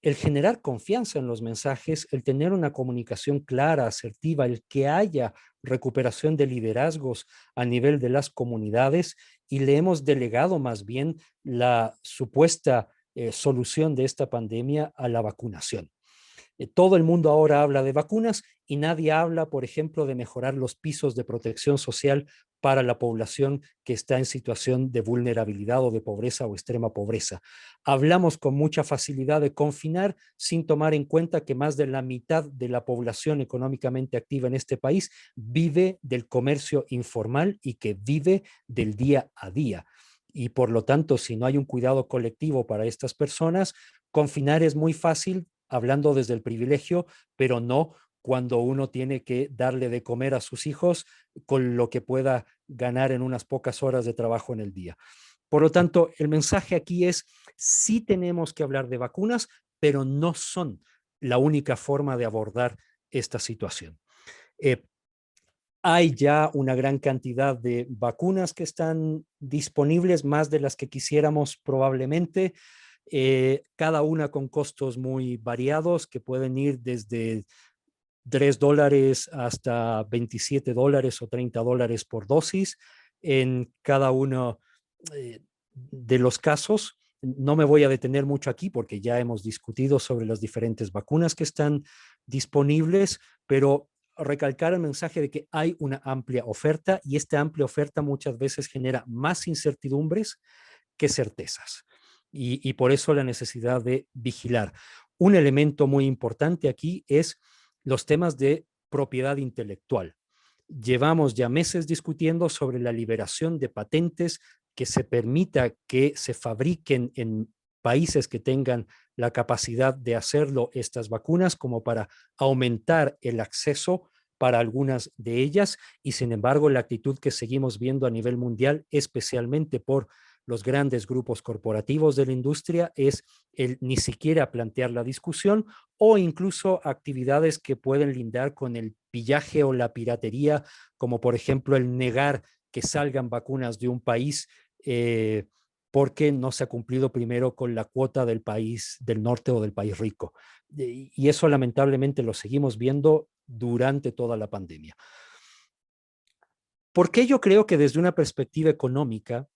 S4: el generar confianza en los mensajes, el tener una comunicación clara, asertiva, el que haya recuperación de liderazgos a nivel de las comunidades, y le hemos delegado más bien la supuesta solución de esta pandemia a la vacunación. Todo el mundo ahora habla de vacunas y nadie habla, por ejemplo, de mejorar los pisos de protección social para la población que está en situación de vulnerabilidad o de pobreza o extrema pobreza. Hablamos con mucha facilidad de confinar sin tomar en cuenta que más de la mitad de la población económicamente activa en este país vive del comercio informal y que vive del día a día. Y por lo tanto, si no hay un cuidado colectivo para estas personas, confinar es muy fácil hablando desde el privilegio, pero no cuando uno tiene que darle de comer a sus hijos con lo que pueda ganar en unas pocas horas de trabajo en el día. Por lo tanto, el mensaje aquí es, sí tenemos que hablar de vacunas, pero no son la única forma de abordar esta situación. Hay ya una gran cantidad de vacunas que están disponibles, más de las que quisiéramos probablemente, cada una con costos muy variados que pueden ir desde $3 hasta $27 o $30 por dosis en cada uno de los casos. No me voy a detener mucho aquí porque ya hemos discutido sobre las diferentes vacunas que están disponibles, pero recalcar el mensaje de que hay una amplia oferta, y esta amplia oferta muchas veces genera más incertidumbres que certezas. Y por eso la necesidad de vigilar. Un elemento muy importante aquí es los temas de propiedad intelectual. Llevamos ya meses discutiendo sobre la liberación de patentes, que se permita que se fabriquen en países que tengan la capacidad de hacerlo estas vacunas como para aumentar el acceso para algunas de ellas, y sin embargo la actitud que seguimos viendo a nivel mundial, especialmente por los grandes grupos corporativos de la industria, es el ni siquiera plantear la discusión, o incluso actividades que pueden lindar con el pillaje o la piratería, como por ejemplo el negar que salgan vacunas de un país porque no se ha cumplido primero con la cuota del país del norte o del país rico. Y eso lamentablemente lo seguimos viendo durante toda la pandemia. ¿Por qué yo creo que desde una perspectiva económica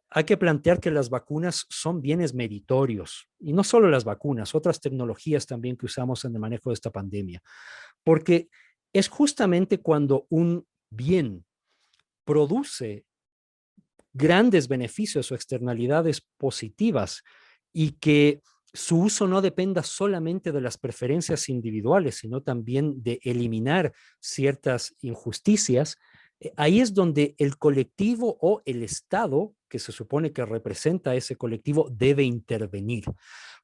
S4: hay que plantear que las vacunas son bienes meritorios? Y no solo las vacunas, otras tecnologías también que usamos en el manejo de esta pandemia. Porque es justamente cuando un bien produce grandes beneficios o externalidades positivas y que su uso no dependa solamente de las preferencias individuales, sino también de eliminar ciertas injusticias, ahí es donde el colectivo o el Estado, que se supone que representa a ese colectivo, debe intervenir.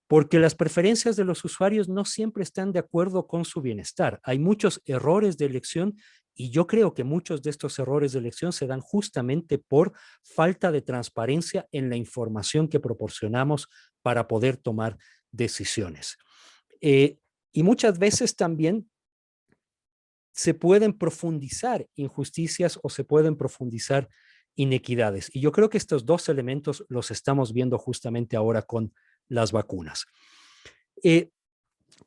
S4: Porque las preferencias de los usuarios no siempre están de acuerdo con su bienestar. Hay muchos errores de elección, y yo creo que muchos de estos errores de elección se dan justamente por falta de transparencia en la información que proporcionamos para poder tomar decisiones. Y muchas veces también se pueden profundizar injusticias o se pueden profundizar inequidades. Y yo creo que estos dos elementos los estamos viendo justamente ahora con las vacunas.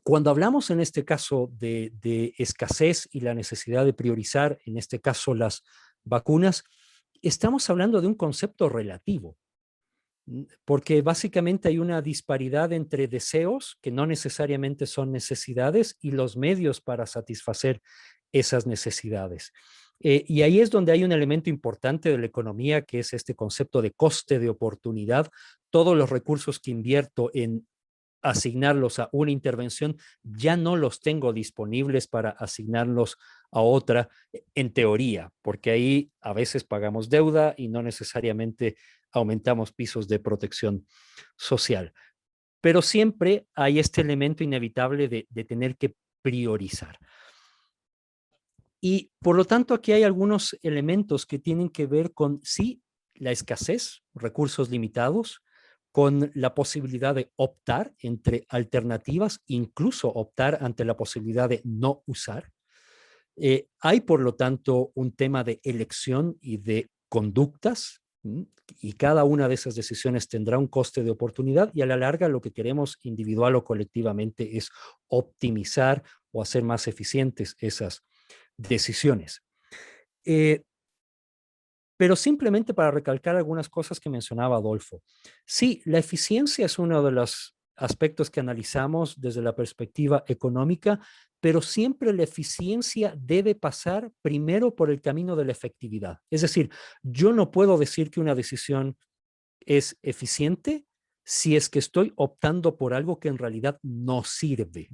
S4: Cuando hablamos en este caso de escasez y la necesidad de priorizar, en este caso las vacunas, estamos hablando de un concepto relativo, porque básicamente hay una disparidad entre deseos, que no necesariamente son necesidades, y los medios para satisfacer esas necesidades. Y ahí es donde hay un elemento importante de la economía, que es este concepto de coste de oportunidad. Todos los recursos que invierto en asignarlos a una intervención, ya no los tengo disponibles para asignarlos a otra, en teoría, porque ahí a veces pagamos deuda y no necesariamente aumentamos pisos de protección social. Pero siempre hay este elemento inevitable de tener que priorizar. Y por lo tanto, aquí hay algunos elementos que tienen que ver con, sí, la escasez, recursos limitados, con la posibilidad de optar entre alternativas, incluso optar ante la posibilidad de no usar. Hay, por lo tanto, un tema de elección y de conductas, y cada una de esas decisiones tendrá un coste de oportunidad, y a la larga lo que queremos individual o colectivamente es optimizar o hacer más eficientes esas decisiones. Pero simplemente para recalcar algunas cosas que mencionaba Adolfo. Sí, la eficiencia es uno de los aspectos que analizamos desde la perspectiva económica, pero siempre la eficiencia debe pasar primero por el camino de la efectividad. Es decir, yo no puedo decir que una decisión es eficiente si es que estoy optando por algo que en realidad no sirve.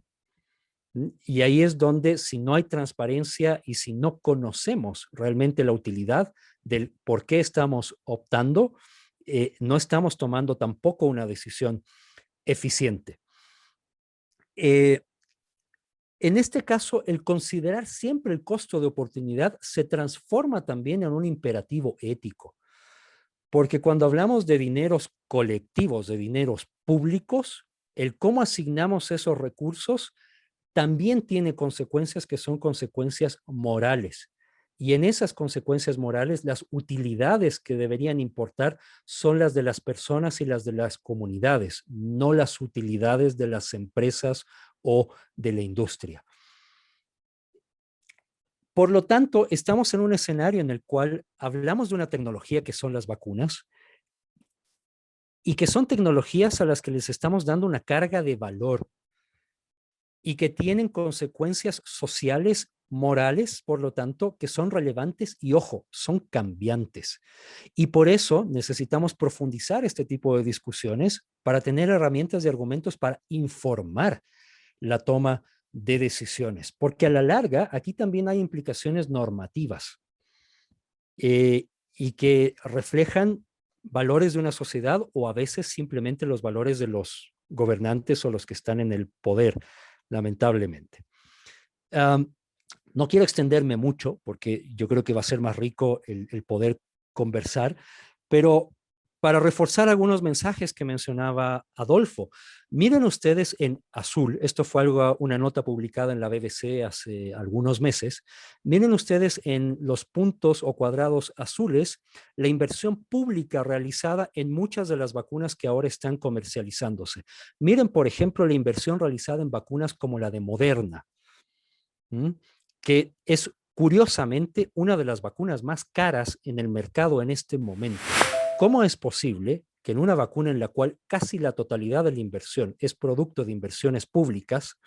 S4: Y ahí es donde, si no hay transparencia y si no conocemos realmente la utilidad del por qué estamos optando, no estamos tomando tampoco una decisión eficiente. En este caso, el considerar siempre el costo de oportunidad se transforma también en un imperativo ético, porque cuando hablamos de dineros colectivos, de dineros públicos, el cómo asignamos esos recursos también tiene consecuencias que son consecuencias morales. Y en esas consecuencias morales, las utilidades que deberían importar son las de las personas y las de las comunidades, no las utilidades de las empresas o de la industria. Por lo tanto, estamos en un escenario en el cual hablamos de una tecnología que son las vacunas, y que son tecnologías a las que les estamos dando una carga de valor y que tienen consecuencias sociales, morales, por lo tanto, que son relevantes y, ojo, son cambiantes. Y por eso necesitamos profundizar este tipo de discusiones para tener herramientas y argumentos para informar la toma de decisiones, porque a la larga aquí también hay implicaciones normativas y que reflejan valores de una sociedad o a veces simplemente los valores de los gobernantes o los que están en el poder, lamentablemente. No quiero extenderme mucho porque yo creo que va a ser más rico el poder conversar, pero para reforzar algunos mensajes que mencionaba Adolfo, miren ustedes en azul, esto fue una nota publicada en la BBC hace algunos meses, miren ustedes en los puntos o cuadrados azules la inversión pública realizada en muchas de las vacunas que ahora están comercializándose. Miren, por ejemplo, la inversión realizada en vacunas como la de Moderna, que es curiosamente una de las vacunas más caras en el mercado en este momento. ¿Cómo es posible que en una vacuna en la cual casi la totalidad de la inversión es producto de inversiones públicas,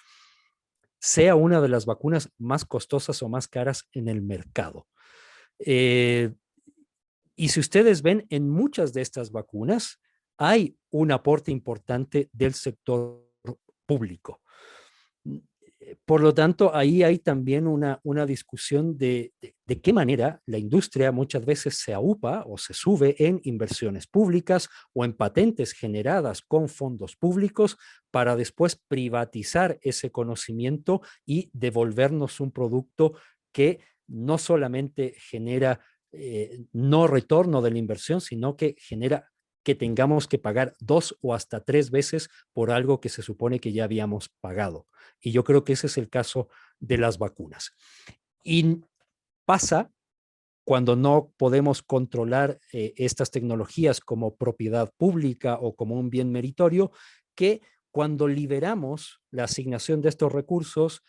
S4: sea una de las vacunas más costosas o más caras en el mercado? Y si ustedes ven, en muchas de estas vacunas hay un aporte importante del sector público. Por lo tanto, ahí hay también una discusión de qué manera la industria muchas veces se aupa o se sube en inversiones públicas o en patentes generadas con fondos públicos para después privatizar ese conocimiento y devolvernos un producto que no solamente genera no retorno de la inversión, sino que genera que tengamos que pagar 2 o hasta 3 veces por algo que se supone que ya habíamos pagado. Y yo creo que ese es el caso de las vacunas. Y pasa cuando no podemos controlar estas tecnologías como propiedad pública o como un bien meritorio, que cuando liberamos la asignación de estos recursos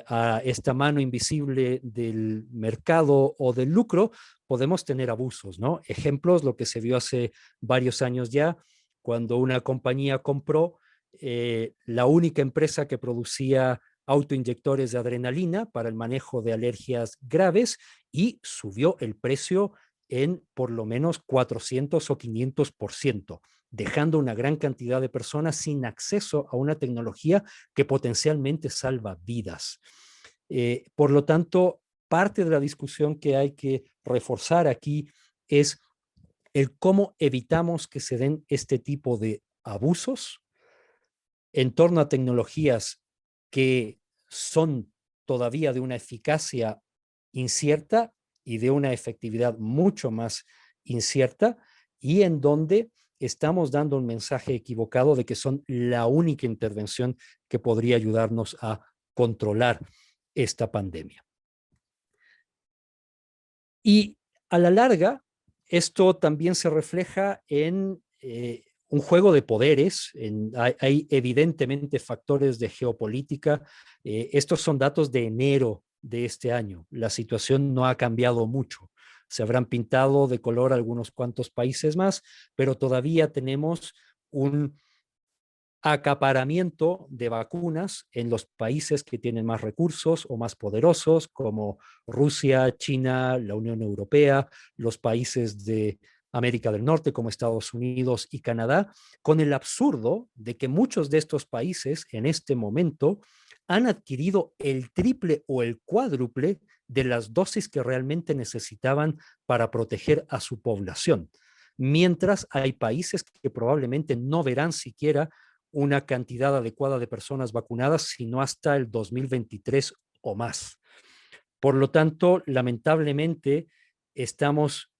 S4: a esta mano invisible del mercado o del lucro, podemos tener abusos, ¿no? Ejemplos, lo que se vio hace varios años ya, cuando una compañía compró la única empresa que producía autoinyectores de adrenalina para el manejo de alergias graves y subió el precio en por lo menos 400 o 500%, dejando una gran cantidad de personas sin acceso a una tecnología que potencialmente salva vidas. Por lo tanto, parte de la discusión que hay que reforzar aquí es el cómo evitamos que se den este tipo de abusos en torno a tecnologías que son todavía de una eficacia incierta y de una efectividad mucho más incierta, y en donde estamos dando un mensaje equivocado de que son la única intervención que podría ayudarnos a controlar esta pandemia. Y a la larga, esto también se refleja en un juego de poderes. Hay evidentemente factores de geopolítica. Estos son datos de enero de este año. La situación no ha cambiado mucho. Se habrán pintado de color algunos cuantos países más, pero todavía tenemos un acaparamiento de vacunas en los países que tienen más recursos o más poderosos, como Rusia, China, la Unión Europea, los países de América del Norte, como Estados Unidos y Canadá, con el absurdo de que muchos de estos países en este momento han adquirido el triple o el cuádruple de las dosis que realmente necesitaban para proteger a su población. Mientras hay países que probablemente no verán siquiera una cantidad adecuada de personas vacunadas, sino hasta el 2023 o más. Por lo tanto, lamentablemente, estamos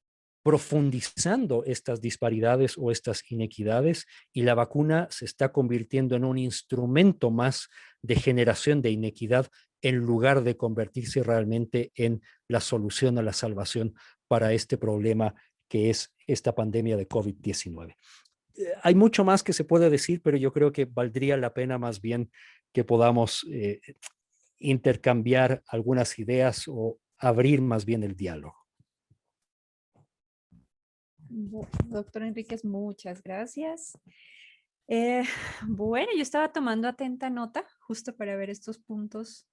S4: profundizando estas disparidades o estas inequidades, y la vacuna se está convirtiendo en un instrumento más de generación de inequidad en lugar de convertirse realmente en la solución a la salvación para este problema que es esta pandemia de COVID-19. Hay mucho más que se puede decir, pero yo creo que valdría la pena más bien que podamos intercambiar algunas ideas o abrir más bien el diálogo.
S2: Doctor Enríquez, muchas gracias. Bueno, yo estaba tomando atenta nota justo para ver estos puntos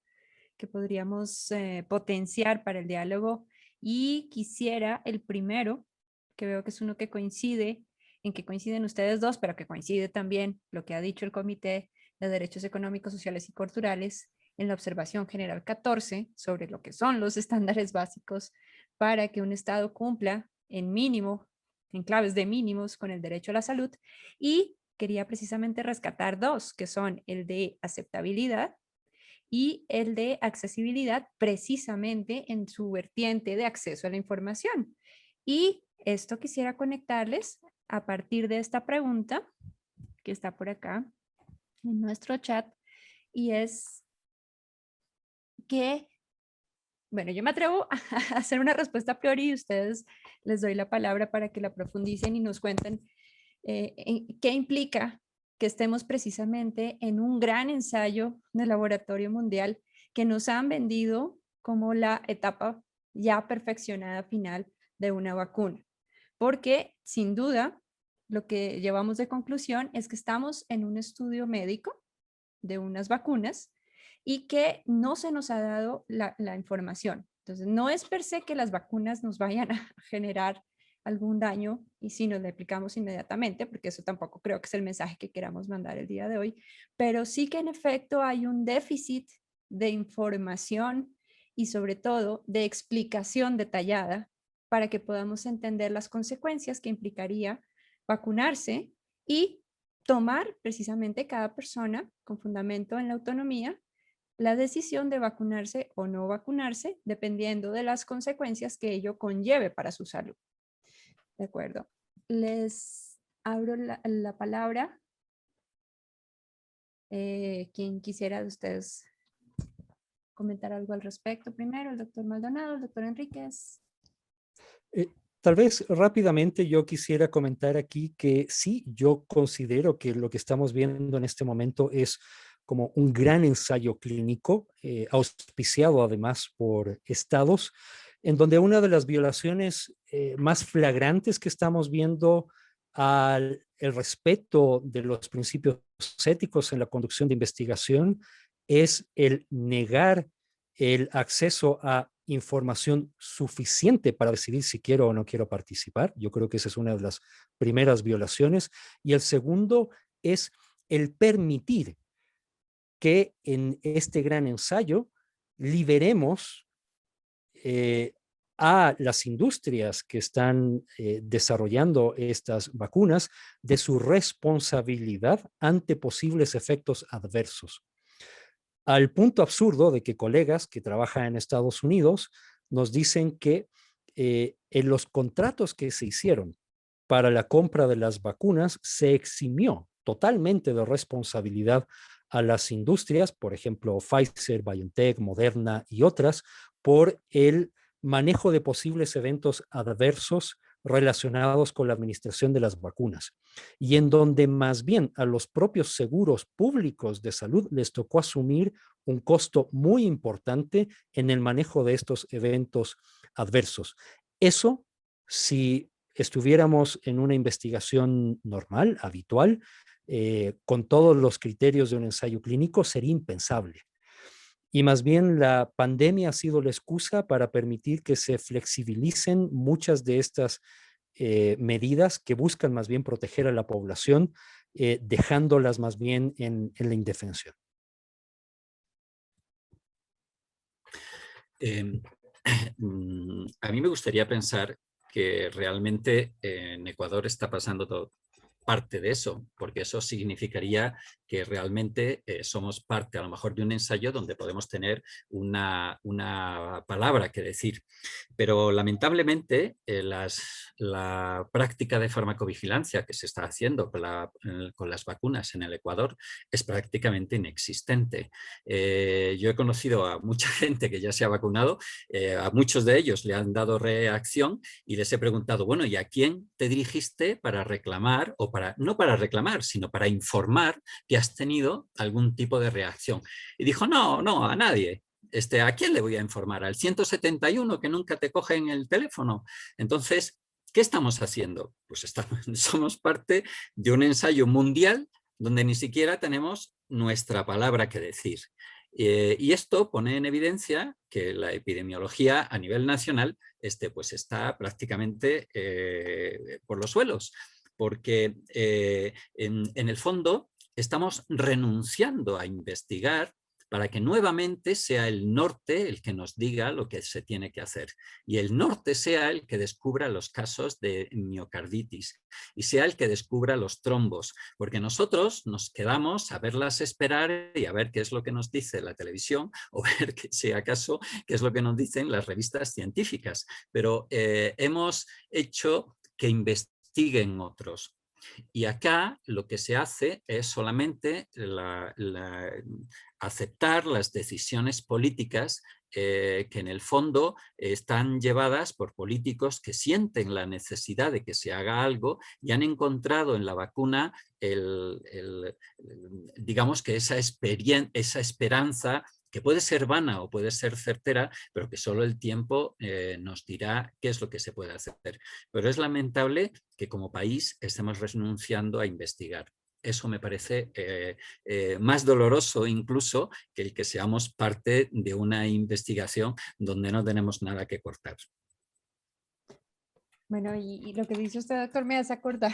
S2: que podríamos potenciar para el diálogo, y quisiera el primero, que veo que es uno que coincide, en que coinciden ustedes dos, pero que coincide también lo que ha dicho el Comité de Derechos Económicos, Sociales y Culturales en la observación general 14 sobre lo que son los estándares básicos para que un Estado cumpla en mínimo en claves de mínimos con el derecho a la salud, y quería precisamente rescatar dos, que son el de aceptabilidad y el de accesibilidad, precisamente en su vertiente de acceso a la información. Y esto quisiera conectarles a partir de esta pregunta que está por acá en nuestro chat, y es que, bueno, yo me atrevo a hacer una respuesta a priori y ustedes les doy la palabra para que la profundicen y nos cuenten qué implica que estemos precisamente en un gran ensayo de laboratorio mundial que nos han vendido como la etapa ya perfeccionada final de una vacuna. Porque sin duda lo que llevamos de conclusión es que estamos en un estudio médico de unas vacunas y que no se nos ha dado la información. Entonces, no es per se que las vacunas nos vayan a generar algún daño y si nos le aplicamos inmediatamente, porque eso tampoco creo que es el mensaje que queramos mandar el día de hoy, pero sí que en efecto hay un déficit de información y sobre todo de explicación detallada para que podamos entender las consecuencias que implicaría vacunarse y tomar precisamente cada persona con fundamento en la autonomía la decisión de vacunarse o no vacunarse dependiendo de las consecuencias que ello conlleve para su salud. De acuerdo. Les abro la palabra. Quien quisiera de ustedes comentar algo al respecto primero, el doctor Maldonado, el doctor Enríquez.
S4: Tal vez rápidamente yo quisiera comentar aquí que sí, yo considero que lo que estamos viendo en este momento es como un gran ensayo clínico, auspiciado además por estados, en donde una de las violaciones más flagrantes que estamos viendo al el respeto de los principios éticos en la conducción de investigación es el negar el acceso a información suficiente para decidir si quiero o no quiero participar. Yo creo que esa es una de las primeras violaciones. Y el segundo es el permitir que en este gran ensayo liberemos a las industrias que están desarrollando estas vacunas de su responsabilidad ante posibles efectos adversos. Al punto absurdo de que colegas que trabajan en Estados Unidos nos dicen que en los contratos que se hicieron para la compra de las vacunas se eximió totalmente de responsabilidad a las industrias, por ejemplo, Pfizer, BioNTech, Moderna y otras, por el manejo de posibles eventos adversos relacionados con la administración de las vacunas, y en donde más bien a los propios seguros públicos de salud les tocó asumir un costo muy importante en el manejo de estos eventos adversos. Eso, si estuviéramos en una investigación normal, habitual, con todos los criterios de un ensayo clínico, sería impensable. Y más bien la pandemia ha sido la excusa para permitir que se flexibilicen muchas de estas medidas que buscan más bien proteger a la población, dejándolas más bien en la indefensión.
S3: A mí me gustaría pensar que realmente en Ecuador está pasando parte de eso, porque eso significaría que realmente somos parte a lo mejor de un ensayo donde podemos tener una palabra que decir. Pero lamentablemente la práctica de farmacovigilancia que se está haciendo con las vacunas en el Ecuador es prácticamente inexistente. Yo he conocido a mucha gente que ya se ha vacunado, a muchos de ellos le han dado reacción y les he preguntado, bueno, ¿y a quién te dirigiste para reclamar o no para reclamar, sino para informar que has tenido algún tipo de reacción? Y dijo, no, a nadie. ¿A quién le voy a informar? ¿Al 171 que nunca te cogen el teléfono? Entonces, ¿qué estamos haciendo? Pues somos parte de un ensayo mundial donde ni siquiera tenemos nuestra palabra que decir. Y esto pone en evidencia que la epidemiología a nivel nacional pues está prácticamente por los suelos, porque en el fondo estamos renunciando a investigar para que nuevamente sea el norte el que nos diga lo que se tiene que hacer y el norte sea el que descubra los casos de miocarditis y sea el que descubra los trombos, porque nosotros nos quedamos a verlas esperar y a ver qué es lo que nos dice la televisión o ver que, si acaso qué es lo que nos dicen las revistas científicas, pero hemos hecho que investiguen otros. Y acá lo que se hace es solamente aceptar las decisiones políticas que en el fondo están llevadas por políticos que sienten la necesidad de que se haga algo y han encontrado en la vacuna digamos que esa esperanza que puede ser vana o puede ser certera, pero que solo el tiempo nos dirá qué es lo que se puede hacer. Pero es lamentable que como país estemos renunciando a investigar. Eso me parece más doloroso incluso que el que seamos parte de una investigación donde no tenemos nada que cortar.
S2: Bueno, y lo que dice usted, doctor, me hace acordar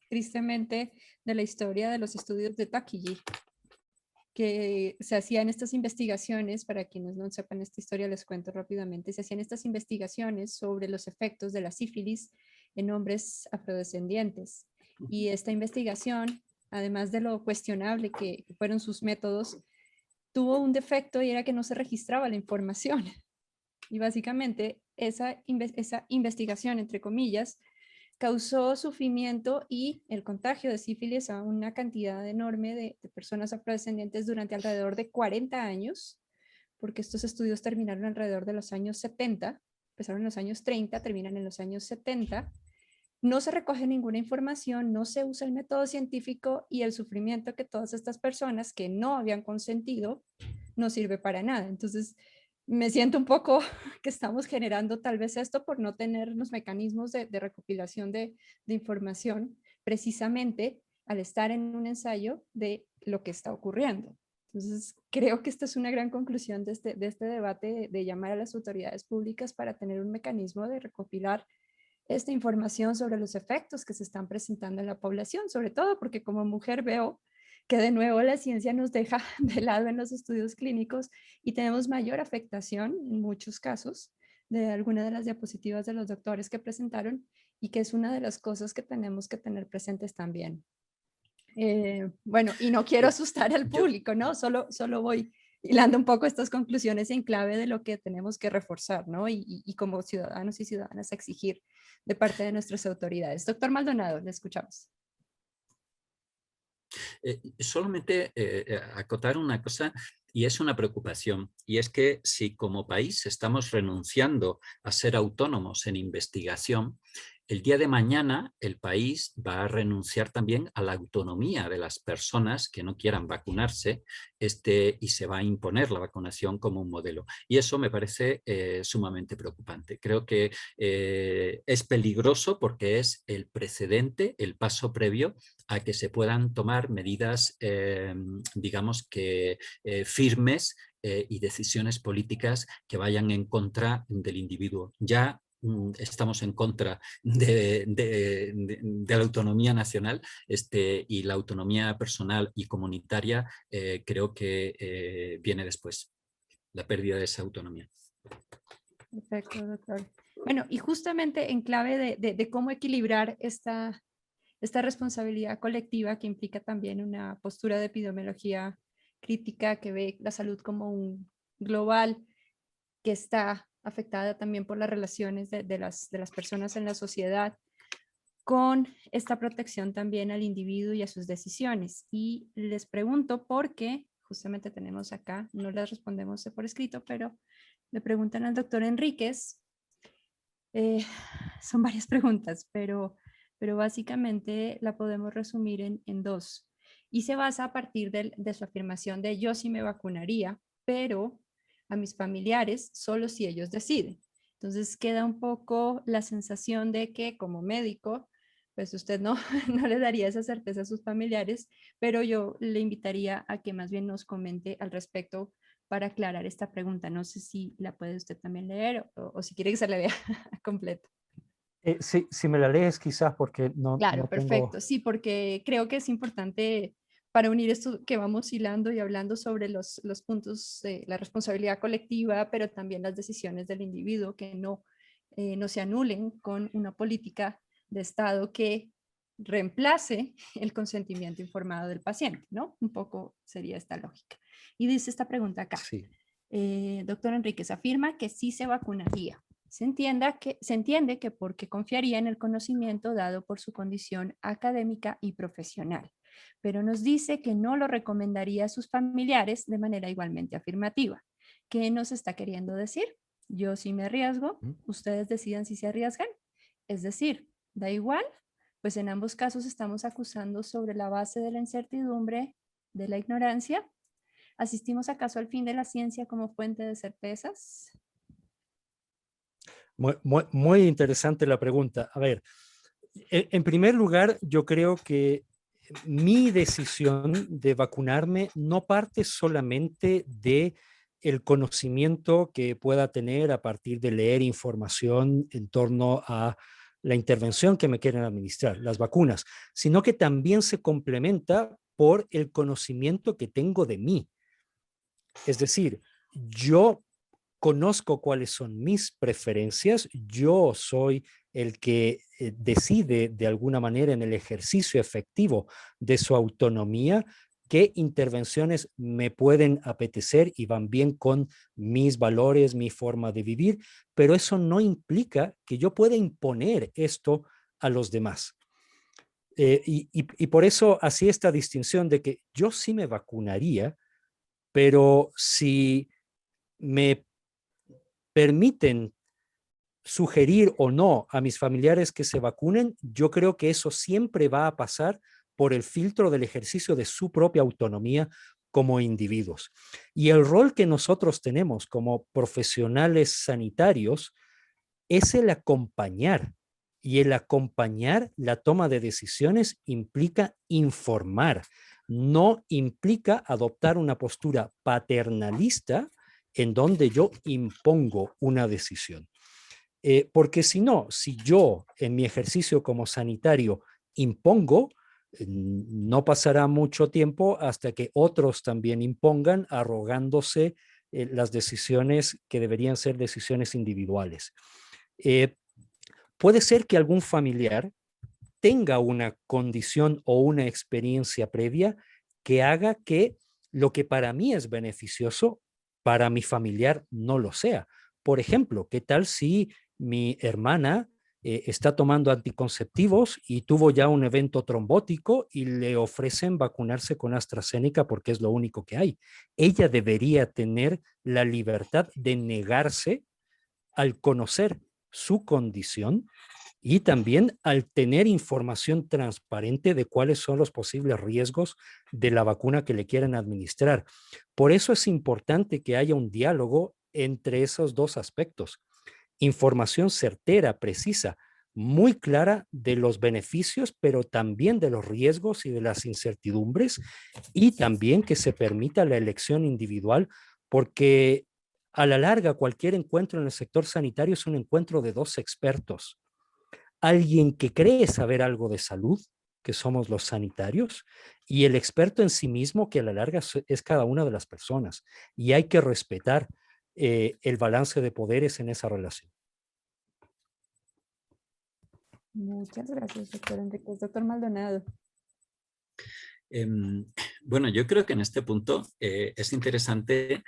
S2: tristemente de la historia de los estudios de Takigi, que se hacían estas investigaciones, para quienes no sepan esta historia les cuento rápidamente, se hacían estas investigaciones sobre los efectos de la sífilis en hombres afrodescendientes. Y esta investigación, además de lo cuestionable que fueron sus métodos, tuvo un defecto y era que no se registraba la información. Y básicamente esa investigación, entre comillas, causó sufrimiento y el contagio de sífilis a una cantidad enorme de personas afrodescendientes durante alrededor de 40 años, porque estos estudios terminaron alrededor de los años 70, empezaron en los años 30, terminan en los años 70. No se recoge ninguna información, no se usa el método científico y el sufrimiento que todas estas personas que no habían consentido no sirve para nada. Entonces, me siento un poco que estamos generando tal vez esto por no tener los mecanismos de recopilación de información precisamente al estar en un ensayo de lo que está ocurriendo. Entonces, creo que esta es una gran conclusión de este debate de llamar a las autoridades públicas para tener un mecanismo de recopilar esta información sobre los efectos que se están presentando en la población, sobre todo porque como mujer veo que de nuevo la ciencia nos deja de lado en los estudios clínicos y tenemos mayor afectación en muchos casos de alguna de las diapositivas de los doctores que presentaron y que es una de las cosas que tenemos que tener presentes también. Bueno, y no quiero asustar al público, ¿no? Solo voy hilando un poco estas conclusiones en clave de lo que tenemos que reforzar, ¿no? Y como ciudadanos y ciudadanas exigir de parte de nuestras autoridades. Doctor Maldonado, le escuchamos.
S3: Solamente acotar una cosa y es una preocupación, y es que si como país estamos renunciando a ser autónomos en investigación, el día de mañana el país va a renunciar también a la autonomía de las personas que no quieran vacunarse y se va a imponer la vacunación como un modelo. Y eso me parece sumamente preocupante. Creo que es peligroso porque es el precedente, el paso previo a que se puedan tomar medidas, digamos que firmes y decisiones políticas que vayan en contra del individuo. Ya estamos en contra de la autonomía nacional y la autonomía personal y comunitaria creo que viene después, la pérdida de esa autonomía.
S2: Perfecto, doctor. Bueno, y justamente en clave de cómo equilibrar esta responsabilidad colectiva que implica también una postura de epidemiología crítica que ve la salud como un global que está afectada también por las relaciones de las personas en la sociedad, con esta protección también al individuo y a sus decisiones. Y les pregunto por qué, justamente tenemos acá, no les respondemos por escrito, pero le preguntan al doctor Enríquez, son varias preguntas, pero básicamente la podemos resumir en dos. Y se basa a partir de su afirmación de yo sí me vacunaría, pero a mis familiares solo si ellos deciden. Entonces queda un poco la sensación de que como médico, pues usted no le daría esa certeza a sus familiares, pero yo le invitaría a que más bien nos comente al respecto para aclarar esta pregunta. No sé si la puede usted también leer o si quiere que se la lea completa.
S4: Sí, si me la lees quizás porque no,
S2: Claro,
S4: no
S2: perfecto.
S4: tengo...
S2: Sí, porque creo que es importante para unir esto que vamos hilando y hablando sobre los puntos de la responsabilidad colectiva, pero también las decisiones del individuo que no se anulen con una política de Estado que reemplace el consentimiento informado del paciente, ¿no? Un poco sería esta lógica. Y dice esta pregunta acá.
S4: Sí.
S2: Doctor Enríquez afirma que sí se vacunaría. Se entiende que porque confiaría en el conocimiento dado por su condición académica y profesional, pero nos dice que no lo recomendaría a sus familiares de manera igualmente afirmativa. ¿Qué nos está queriendo decir? Yo sí me arriesgo, ustedes decidan si se arriesgan. Es decir, da igual, pues en ambos casos estamos acusando sobre la base de la incertidumbre, de la ignorancia. ¿Asistimos acaso al fin de la ciencia como fuente de certezas?
S4: Muy interesante la pregunta. A ver, en primer lugar, yo creo que mi decisión de vacunarme no parte solamente de el conocimiento que pueda tener a partir de leer información en torno a la intervención que me quieren administrar, las vacunas, sino que también se complementa por el conocimiento que tengo de mí. Es decir, yo conozco cuáles son mis preferencias, yo soy el que decide de alguna manera en el ejercicio efectivo de su autonomía qué intervenciones me pueden apetecer y van bien con mis valores, mi forma de vivir, pero eso no implica que yo pueda imponer esto a los demás. Y por eso hacía esta distinción de que yo sí me vacunaría, pero si me permiten sugerir o no a mis familiares que se vacunen, yo creo que eso siempre va a pasar por el filtro del ejercicio de su propia autonomía como individuos. Y el rol que nosotros tenemos como profesionales sanitarios es el acompañar. Y el acompañar la toma de decisiones implica informar, no implica adoptar una postura paternalista en donde yo impongo una decisión. Porque si no, si yo en mi ejercicio como sanitario impongo, no pasará mucho tiempo hasta que otros también impongan, arrogándose las decisiones que deberían ser decisiones individuales. Puede ser que algún familiar tenga una condición o una experiencia previa que haga que lo que para mí es beneficioso, para mi familiar no lo sea. Por ejemplo, ¿qué tal si mi hermana está tomando anticonceptivos y tuvo ya un evento trombótico y le ofrecen vacunarse con AstraZeneca porque es lo único que hay? Ella debería tener la libertad de negarse al conocer su condición y también al tener información transparente de cuáles son los posibles riesgos de la vacuna que le quieren administrar. Por eso es importante que haya un diálogo entre esos dos aspectos. Información certera, precisa, muy clara de los beneficios, pero también de los riesgos y de las incertidumbres, y también que se permita la elección individual, porque a la larga cualquier encuentro en el sector sanitario es un encuentro de dos expertos. Alguien que cree saber algo de salud, que somos los sanitarios, y el experto en sí mismo, que a la larga es cada una de las personas, y hay que respetar el balance de poderes en esa relación.
S2: Muchas gracias, doctor Enríquez. Doctor Maldonado.
S3: Bueno, yo creo que en este punto es interesante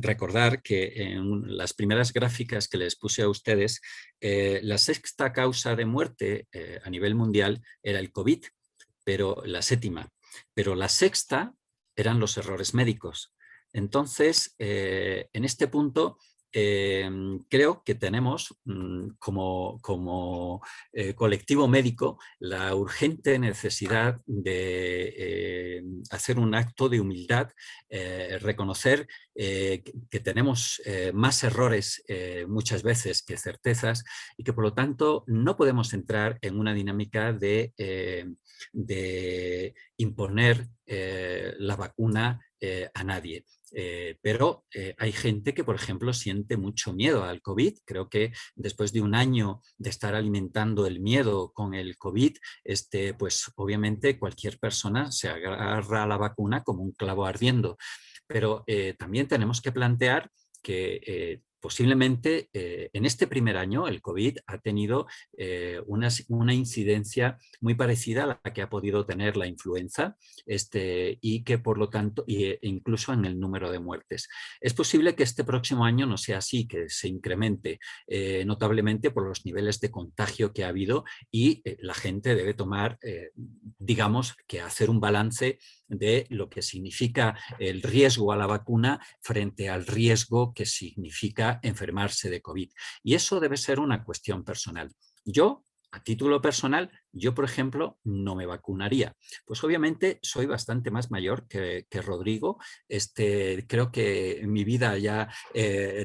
S3: recordar que en las primeras gráficas que les puse a ustedes, la sexta causa de muerte a nivel mundial era el COVID, pero la séptima, pero la sexta eran los errores médicos. Entonces, en este punto, creo que tenemos como colectivo médico la urgente necesidad de hacer un acto de humildad, reconocer que tenemos más errores muchas veces que certezas y que por lo tanto no podemos entrar en una dinámica de imponer la vacuna a nadie. Pero hay gente que, por ejemplo, siente mucho miedo al COVID. Creo que después de un año de estar alimentando el miedo con el COVID, pues obviamente cualquier persona se agarra a la vacuna como un clavo ardiendo. Pero también tenemos que plantear que posiblemente en este primer año el COVID ha tenido una incidencia muy parecida a la que ha podido tener la influenza, y que por lo tanto, incluso en el número de muertes. Es posible que este próximo año no sea así, que se incremente notablemente por los niveles de contagio que ha habido y la gente debe tomar, digamos, que hacer un balance de lo que significa el riesgo a la vacuna frente al riesgo que significa enfermarse de COVID. Y eso debe ser una cuestión personal. Yo, a título personal, yo, por ejemplo, no me vacunaría. Pues obviamente soy bastante más mayor que Rodrigo. Creo que en mi vida ya,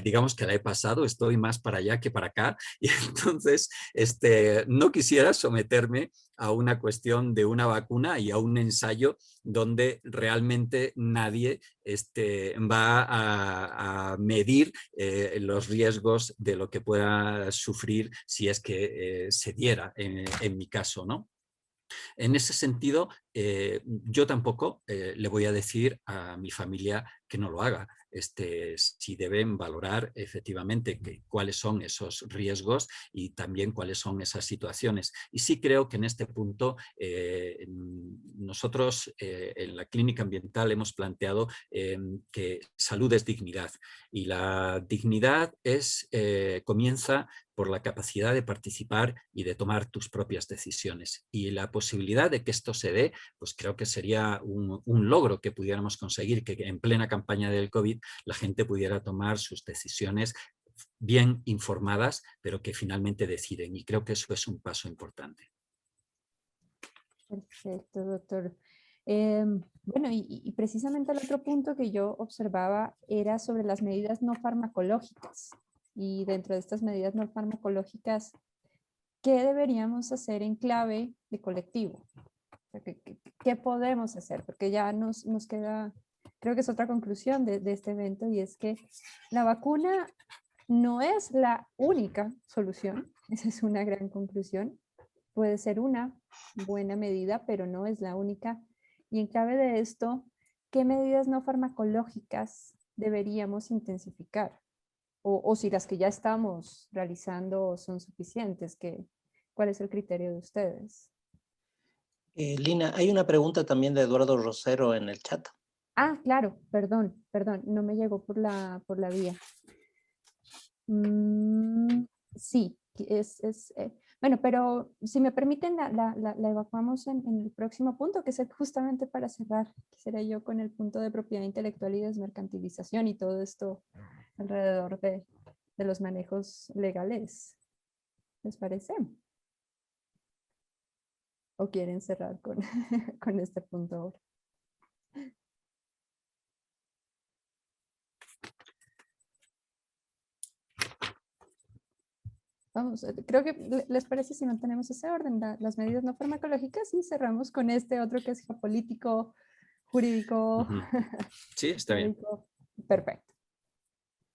S3: digamos que la he pasado, estoy más para allá que para acá. Y entonces, no quisiera someterme a una cuestión de una vacuna y a un ensayo donde realmente nadie va a medir los riesgos de lo que pueda sufrir si es que se diera en mi caso, ¿no? En ese sentido, yo tampoco le voy a decir a mi familia que no lo haga. Si deben valorar efectivamente cuáles son esos riesgos y también cuáles son esas situaciones. Y sí creo que en este punto nosotros en la clínica ambiental hemos planteado que salud es dignidad y la dignidad comienza por la capacidad de participar y de tomar tus propias decisiones. Y la posibilidad de que esto se dé, pues creo que sería un logro que pudiéramos conseguir, que en plena campaña del COVID la gente pudiera tomar sus decisiones bien informadas, pero que finalmente deciden. Y creo que eso es un paso importante.
S2: Perfecto, doctor. Bueno, y precisamente el otro punto que yo observaba era sobre las medidas no farmacológicas. Y dentro de estas medidas no farmacológicas, ¿qué deberíamos hacer en clave de colectivo? O sea, ¿qué podemos hacer? Porque ya nos queda, creo que es otra conclusión de este evento, y es que la vacuna no es la única solución. Esa es una gran conclusión. Puede ser una buena medida, pero no es la única. Y en clave de esto, ¿qué medidas no farmacológicas deberíamos intensificar? O si las que ya estamos realizando son suficientes, ¿cuál es el criterio de ustedes?
S1: Lina, hay una pregunta también de Eduardo Rosero en el chat.
S2: Ah, claro, perdón, no me llegó por la vía. Sí, bueno, pero si me permiten, la evacuamos en el próximo punto, que es justamente para cerrar. Quisiera yo con el punto de propiedad intelectual y desmercantilización y todo esto alrededor de los manejos legales. ¿Les parece? ¿O quieren cerrar con, con este punto ahora? Vamos, creo que les parece si mantenemos ese orden, las medidas no farmacológicas, y cerramos con este otro que es geopolítico, jurídico.
S3: Sí, está bien.
S2: Perfecto.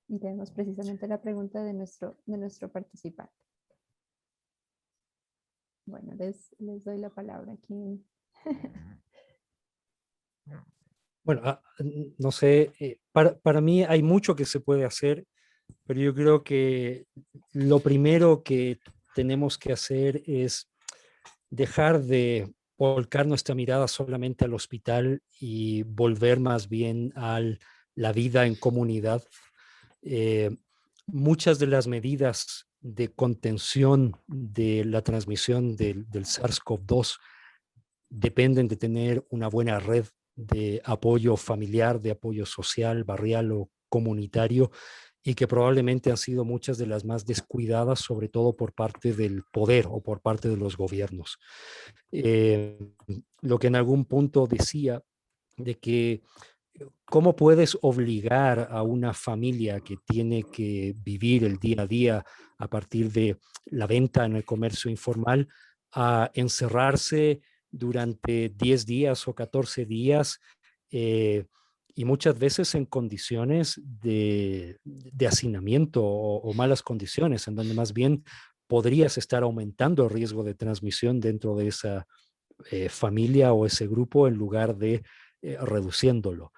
S2: Y tenemos precisamente la pregunta de nuestro participante. Bueno, les doy la palabra aquí.
S4: Bueno, no sé, para mí hay mucho que se puede hacer, pero yo creo que lo primero que tenemos que hacer es dejar de volcar nuestra mirada solamente al hospital y volver más bien a la vida en comunidad. Muchas de las medidas de contención de la transmisión del SARS-CoV-2 dependen de tener una buena red de apoyo familiar, de apoyo social, barrial o comunitario, y que probablemente han sido muchas de las más descuidadas, sobre todo por parte del poder o por parte de los gobiernos. Lo que en algún punto decía de que ¿cómo puedes obligar a una familia que tiene que vivir el día a día a partir de la venta en el comercio informal a encerrarse durante 10 días o 14 días y muchas veces en condiciones de hacinamiento o malas condiciones, en donde más bien podrías estar aumentando el riesgo de transmisión dentro de esa familia o ese grupo en lugar de reduciéndolo.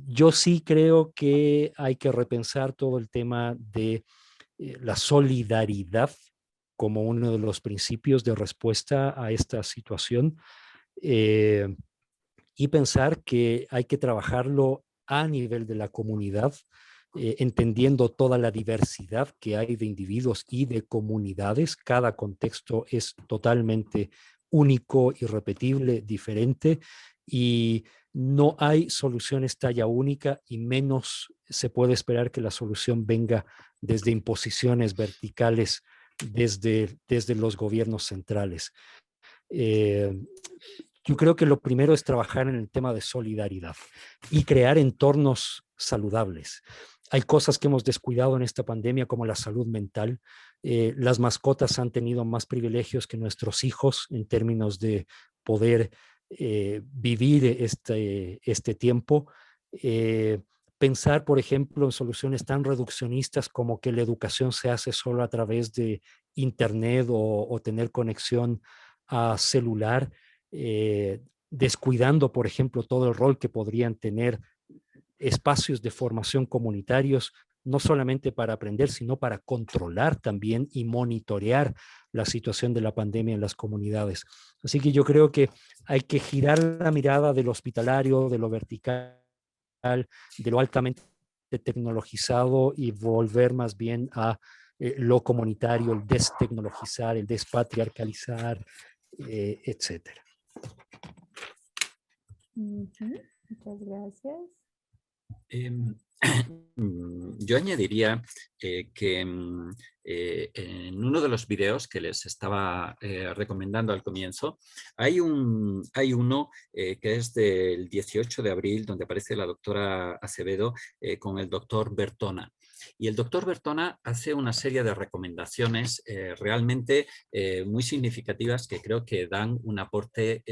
S4: Yo sí creo que hay que repensar todo el tema de la solidaridad como uno de los principios de respuesta a esta situación, y pensar que hay que trabajarlo a nivel de la comunidad, entendiendo toda la diversidad que hay de individuos y de comunidades. Cada contexto es totalmente único, irrepetible, diferente, y no hay soluciones talla única, y menos se puede esperar que la solución venga desde imposiciones verticales desde los gobiernos centrales. Eh, yo creo que lo primero es trabajar en el tema de solidaridad y crear entornos saludables. Hay cosas que hemos descuidado en esta pandemia, como la salud mental. Las mascotas han tenido más privilegios que nuestros hijos en términos de poder vivir este tiempo. Pensar, por ejemplo, en soluciones tan reduccionistas como que la educación se hace solo a través de Internet o tener conexión a celular, descuidando, por ejemplo, todo el rol que podrían tener espacios de formación comunitarios, no solamente para aprender, sino para controlar también y monitorear la situación de la pandemia en las comunidades. Así que yo creo que hay que girar la mirada de lo hospitalario, de lo vertical, de lo altamente tecnologizado, y volver más bien a lo comunitario, el destecnologizar, el despatriarcalizar, etcétera.
S2: Muchas gracias.
S3: Yo añadiría que en uno de los videos que les estaba recomendando al comienzo, hay uno que es del 18 de abril, donde aparece la doctora Acevedo con el doctor Bertona. Y el doctor Bertona hace una serie de recomendaciones realmente muy significativas, que creo que dan un aporte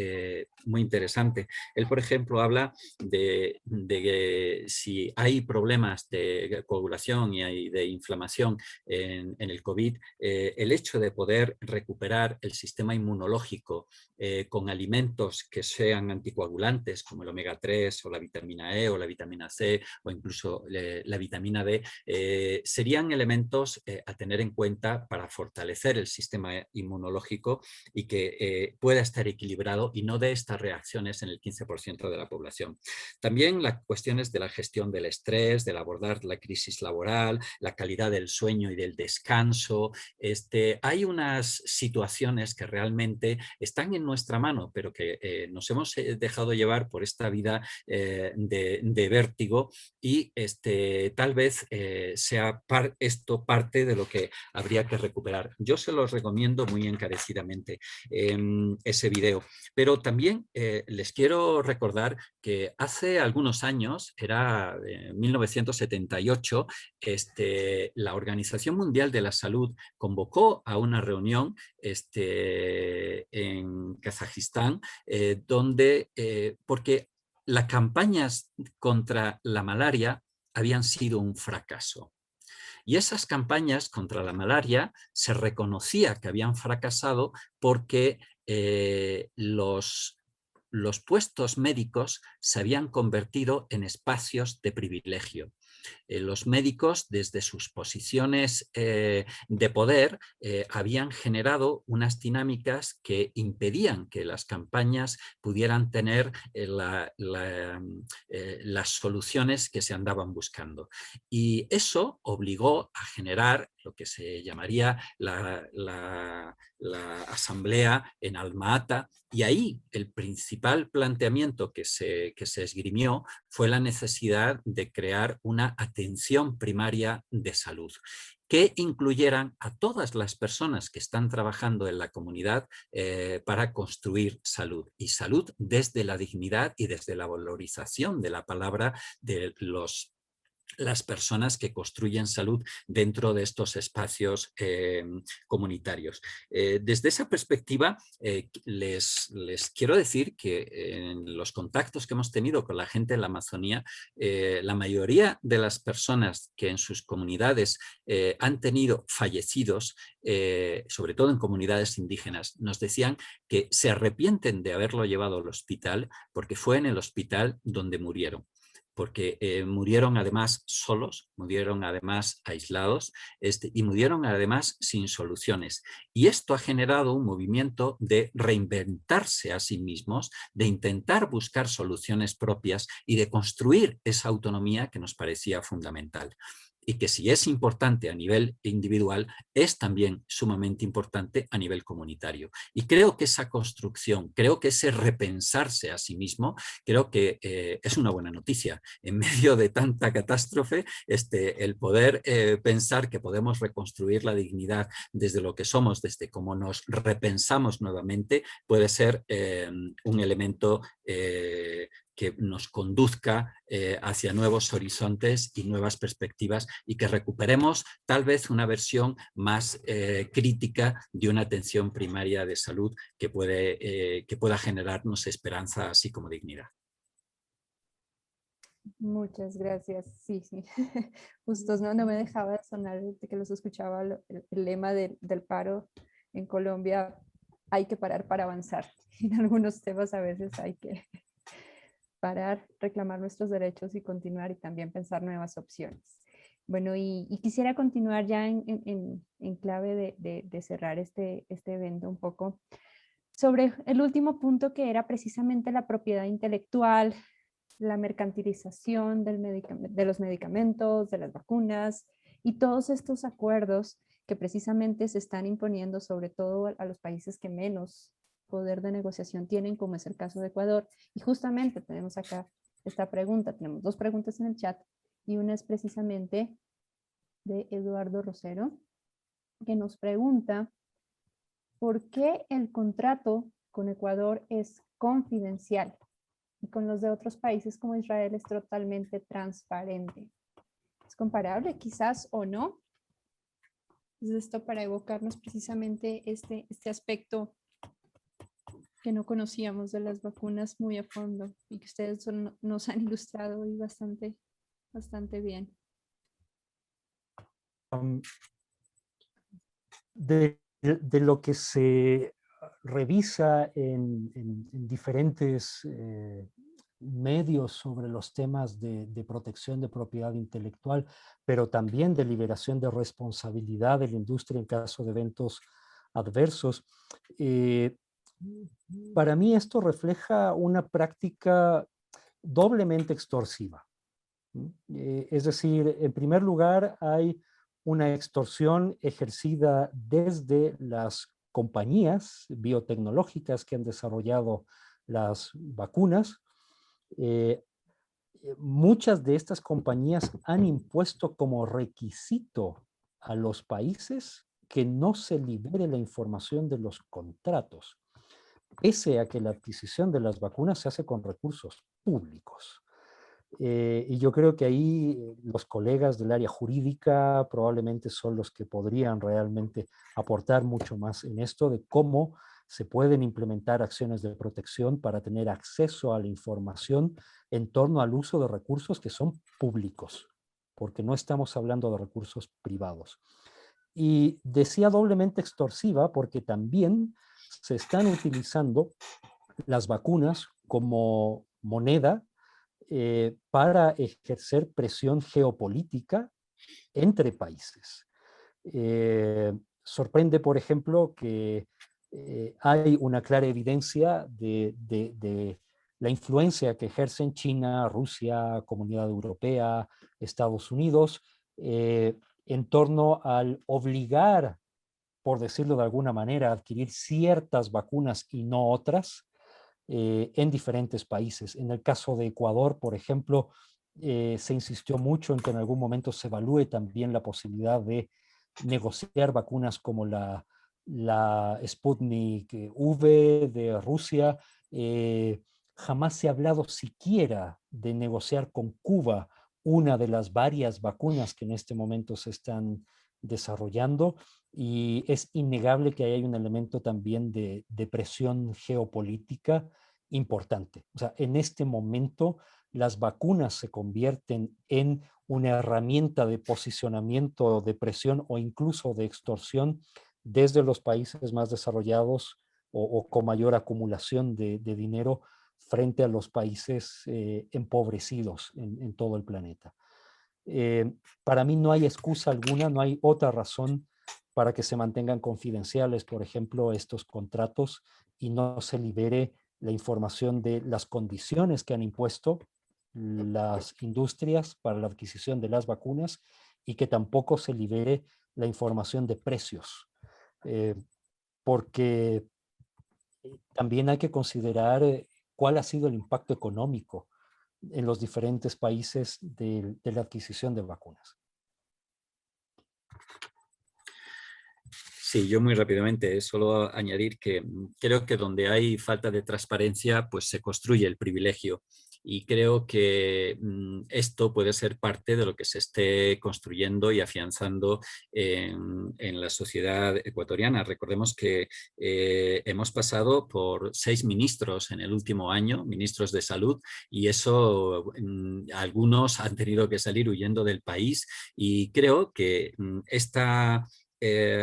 S3: muy interesante. Él, por ejemplo, habla de que si hay problemas de coagulación y de inflamación en el COVID, el hecho de poder recuperar el sistema inmunológico con alimentos que sean anticoagulantes, como el omega 3 o la vitamina E o la vitamina C o incluso la vitamina D, serían elementos a tener en cuenta para fortalecer el sistema inmunológico y que pueda estar equilibrado y no dé estas reacciones en el 15% de la población. También las cuestiones de la gestión del estrés, del abordar la crisis laboral, la calidad del sueño y del descanso. Hay unas situaciones que realmente están en nuestra mano, pero que nos hemos dejado llevar por esta vida de vértigo, y tal vez sea esto parte de lo que habría que recuperar. Yo se los recomiendo muy encarecidamente ese video, pero también les quiero recordar que hace algunos años, era 1978, la Organización Mundial de la Salud convocó a una reunión en Kazajistán, porque las campañas contra la malaria habían sido un fracaso. Y esas campañas contra la malaria se reconocía que habían fracasado porque los puestos médicos se habían convertido en espacios de privilegio. Los médicos, desde sus posiciones de poder, habían generado unas dinámicas que impedían que las campañas pudieran tener las soluciones que se andaban buscando. Y eso obligó a generar lo que se llamaría la asamblea en Alma-Ata, y ahí el principal planteamiento que se esgrimió fue la necesidad de crear una atención primaria de salud que incluyeran a todas las personas que están trabajando en la comunidad para construir salud, y salud desde la dignidad y desde la valorización de la palabra de los las personas que construyen salud dentro de estos espacios comunitarios. Desde esa perspectiva, les quiero decir que en los contactos que hemos tenido con la gente en la Amazonía, la mayoría de las personas que en sus comunidades han tenido fallecidos, sobre todo en comunidades indígenas, nos decían que se arrepienten de haberlo llevado al hospital porque fue en el hospital donde murieron. Porque murieron además solos, murieron además aislados y murieron además sin soluciones. Y esto ha generado un movimiento de reinventarse a sí mismos, de intentar buscar soluciones propias y de construir esa autonomía que nos parecía fundamental. Y que si es importante a nivel individual, es también sumamente importante a nivel comunitario. Y creo que esa construcción, creo que ese repensarse a sí mismo, creo que es una buena noticia. En medio de tanta catástrofe, el poder pensar que podemos reconstruir la dignidad desde lo que somos, desde cómo nos repensamos nuevamente, puede ser un elemento que nos conduzca hacia nuevos horizontes y nuevas perspectivas y que recuperemos tal vez una versión más crítica de una atención primaria de salud que pueda generarnos esperanza así como dignidad.
S2: Muchas gracias. Sí, sí. Justo no me dejaba de sonar de que los escuchaba el lema del paro en Colombia: hay que parar para avanzar. En algunos temas a veces hay que parar, reclamar nuestros derechos y continuar, y también pensar nuevas opciones. Bueno, y quisiera continuar ya en clave de cerrar este evento un poco sobre el último punto, que era precisamente la propiedad intelectual, la mercantilización de los medicamentos, de las vacunas y todos estos acuerdos que precisamente se están imponiendo sobre todo a los países que menos poder de negociación tienen, como es el caso de Ecuador. Y justamente tenemos acá esta pregunta, tenemos dos preguntas en el chat y una es precisamente de Eduardo Rosero, que nos pregunta ¿por qué el contrato con Ecuador es confidencial y con los de otros países como Israel es totalmente transparente? ¿Es comparable quizás o no? Entonces, esto para evocarnos precisamente este aspecto que no conocíamos de las vacunas muy a fondo y que ustedes nos han ilustrado hoy bastante bien.
S4: De lo que se revisa en diferentes medios sobre los temas de protección de propiedad intelectual, pero también de liberación de responsabilidad de la industria en caso de eventos adversos. Para mí esto refleja una práctica doblemente extorsiva. Es decir, en primer lugar, hay una extorsión ejercida desde las compañías biotecnológicas que han desarrollado las vacunas. Muchas de estas compañías han impuesto como requisito a los países que no se libere la información de los contratos, pese a que la adquisición de las vacunas se hace con recursos públicos. Y yo creo que ahí los colegas del área jurídica probablemente son los que podrían realmente aportar mucho más en esto de cómo se pueden implementar acciones de protección para tener acceso a la información en torno al uso de recursos que son públicos, porque no estamos hablando de recursos privados. Y decía doblemente extorsiva porque también se están utilizando las vacunas como moneda para ejercer presión geopolítica entre países. Sorprende, por ejemplo, que hay una clara evidencia de la influencia que ejercen China, Rusia, Comunidad Europea, Estados Unidos, en torno al obligar, por decirlo de alguna manera, a adquirir ciertas vacunas y no otras, en diferentes países. En el caso de Ecuador, por ejemplo, se insistió mucho en que en algún momento se evalúe también la posibilidad de negociar vacunas como la Sputnik V de Rusia. Jamás se ha hablado siquiera de negociar con Cuba una de las varias vacunas que en este momento se están desarrollando, y es innegable que hay un elemento también de presión geopolítica importante. O sea, en este momento las vacunas se convierten en una herramienta de posicionamiento, de presión o incluso de extorsión desde los países más desarrollados o con mayor acumulación de dinero frente a los países empobrecidos en todo el planeta. Para mí no hay excusa alguna, no hay otra razón para que se mantengan confidenciales, por ejemplo, estos contratos y no se libere la información de las condiciones que han impuesto las industrias para la adquisición de las vacunas, y que tampoco se libere la información de precios, porque también hay que considerar cuál ha sido el impacto económico en los diferentes países de la adquisición de vacunas.
S3: Sí, yo muy rápidamente, solo añadir que creo que donde hay falta de transparencia, pues se construye el privilegio. Y creo que esto puede ser parte de lo que se esté construyendo y afianzando en la sociedad ecuatoriana. Recordemos que hemos pasado por 6 ministros en el último año, ministros de salud, y eso algunos han tenido que salir huyendo del país, y creo que esta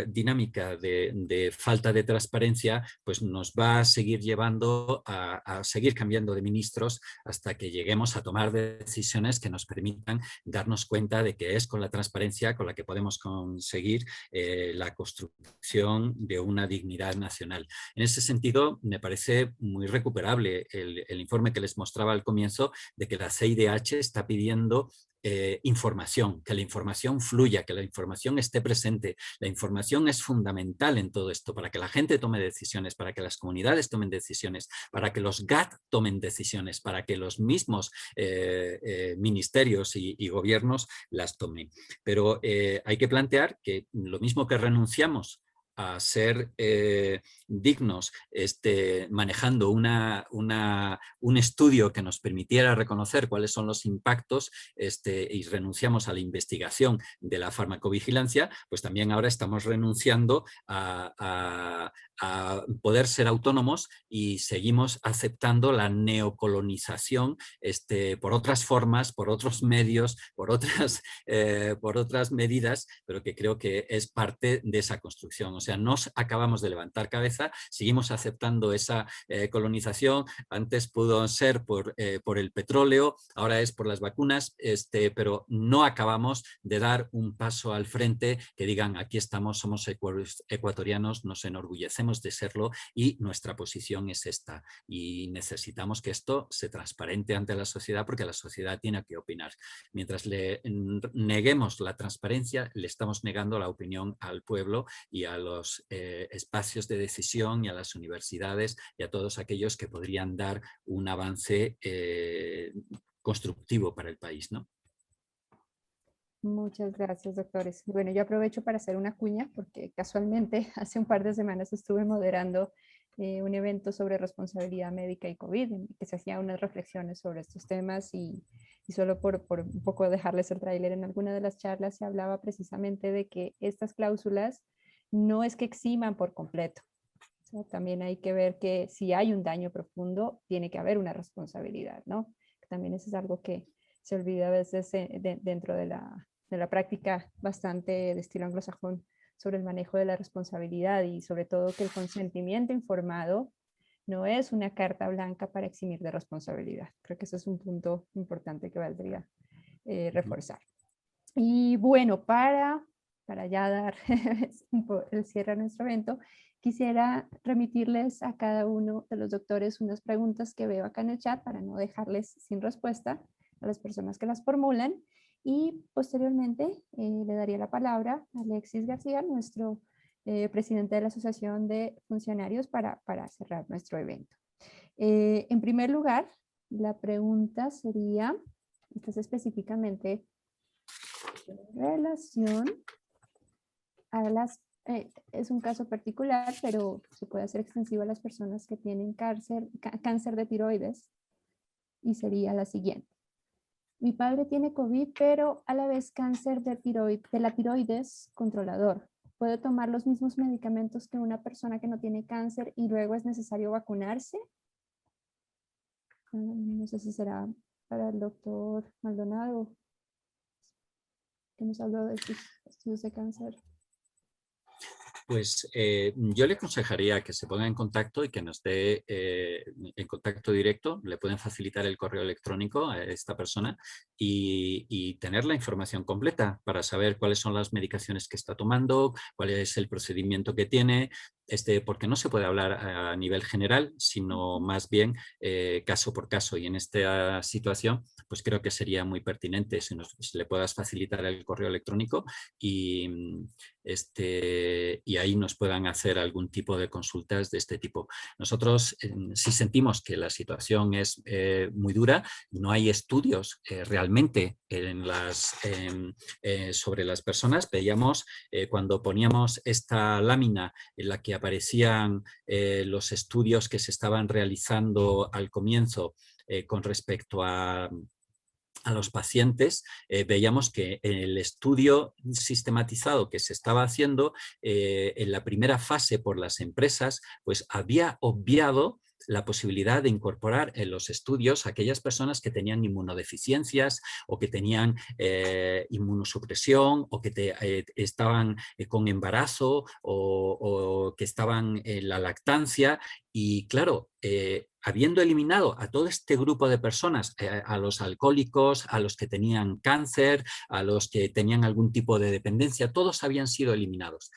S3: dinámica de falta de transparencia pues nos va a seguir llevando a seguir cambiando de ministros hasta que lleguemos a tomar decisiones que nos permitan darnos cuenta de que es con la transparencia con la que podemos conseguir la construcción de una dignidad nacional. En ese sentido, me parece muy recuperable el informe que les mostraba al comienzo de que la CIDH está pidiendo información, que la información fluya, que la información esté presente. La información es fundamental en todo esto para que la gente tome decisiones, para que las comunidades tomen decisiones, para que los GAT tomen decisiones, para que los mismos ministerios y gobiernos las tomen. Pero hay que plantear que lo mismo que renunciamos a ser dignos manejando un estudio que nos permitiera reconocer cuáles son los impactos y renunciamos a la investigación de la farmacovigilancia, pues también ahora estamos renunciando a poder ser autónomos y seguimos aceptando la neocolonización por otras formas, por otros medios, por otras medidas, pero que creo que es parte de esa construcción. O sea, no acabamos de levantar cabeza, seguimos aceptando esa colonización. Antes pudo ser por el petróleo, ahora es por las vacunas, pero no acabamos de dar un paso al frente que digan aquí estamos, somos ecuatorianos, nos enorgullecemos de serlo y nuestra posición es esta. Y necesitamos que esto se transparente ante la sociedad porque la sociedad tiene que opinar. Mientras le neguemos la transparencia, le estamos negando la opinión al pueblo y a los espacios de decisión y a las universidades y a todos aquellos que podrían dar un avance constructivo para el país, ¿no?
S2: Muchas gracias, doctores. Bueno, yo aprovecho para hacer una cuña porque casualmente hace un par de semanas estuve moderando un evento sobre responsabilidad médica y COVID, en que se hacían unas reflexiones sobre estos temas y solo por un poco dejarles el tráiler, en alguna de las charlas se hablaba precisamente de que estas cláusulas no es que eximan por completo. O sea, también hay que ver que si hay un daño profundo, tiene que haber una responsabilidad, ¿no? También eso es algo que se olvida a veces dentro de la práctica bastante de estilo anglosajón sobre el manejo de la responsabilidad y sobre todo que el consentimiento informado no es una carta blanca para eximir de responsabilidad. Creo que ese es un punto importante que valdría reforzar. Y bueno, para ya dar el cierre a nuestro evento, quisiera remitirles a cada uno de los doctores unas preguntas que veo acá en el chat para no dejarles sin respuesta a las personas que las formulan. Y posteriormente le daría la palabra a Alexis García, nuestro presidente de la Asociación de Funcionarios, para cerrar nuestro evento. En primer lugar, la pregunta sería, esta es específicamente en relación a las, es un caso particular, pero se puede hacer extensivo a las personas que tienen cáncer de tiroides, y sería la siguiente.
S5: Mi padre tiene COVID, pero a la vez cáncer de la tiroides controlador. ¿Puede tomar los mismos medicamentos que una persona que no tiene cáncer y luego es necesario vacunarse? No sé si será para el doctor Maldonado, que nos habló de sus estudios de cáncer.
S3: Pues yo le aconsejaría que se ponga en contacto y que nos dé en contacto directo. Le pueden facilitar el correo electrónico a esta persona y tener la información completa para saber cuáles son las medicaciones que está tomando, cuál es el procedimiento que tiene, porque no se puede hablar a nivel general, sino más bien caso por caso. Y en esta situación, pues creo que sería muy pertinente si le puedas facilitar el correo electrónico y ahí nos puedan hacer algún tipo de consultas de este tipo. Nosotros, si sentimos que la situación es muy dura, no hay estudios realmente sobre las personas. Veíamos cuando poníamos esta lámina en la que aparecían los estudios que se estaban realizando al comienzo con respecto a los pacientes, veíamos que en el estudio sistematizado que se estaba haciendo en la primera fase por las empresas, pues había obviado la posibilidad de incorporar en los estudios a aquellas personas que tenían inmunodeficiencias o que tenían inmunosupresión o que estaban con embarazo o que estaban en la lactancia. Y claro, habiendo eliminado a todo este grupo de personas, a los alcohólicos, a los que tenían cáncer, a los que tenían algún tipo de dependencia, todos habían sido eliminados.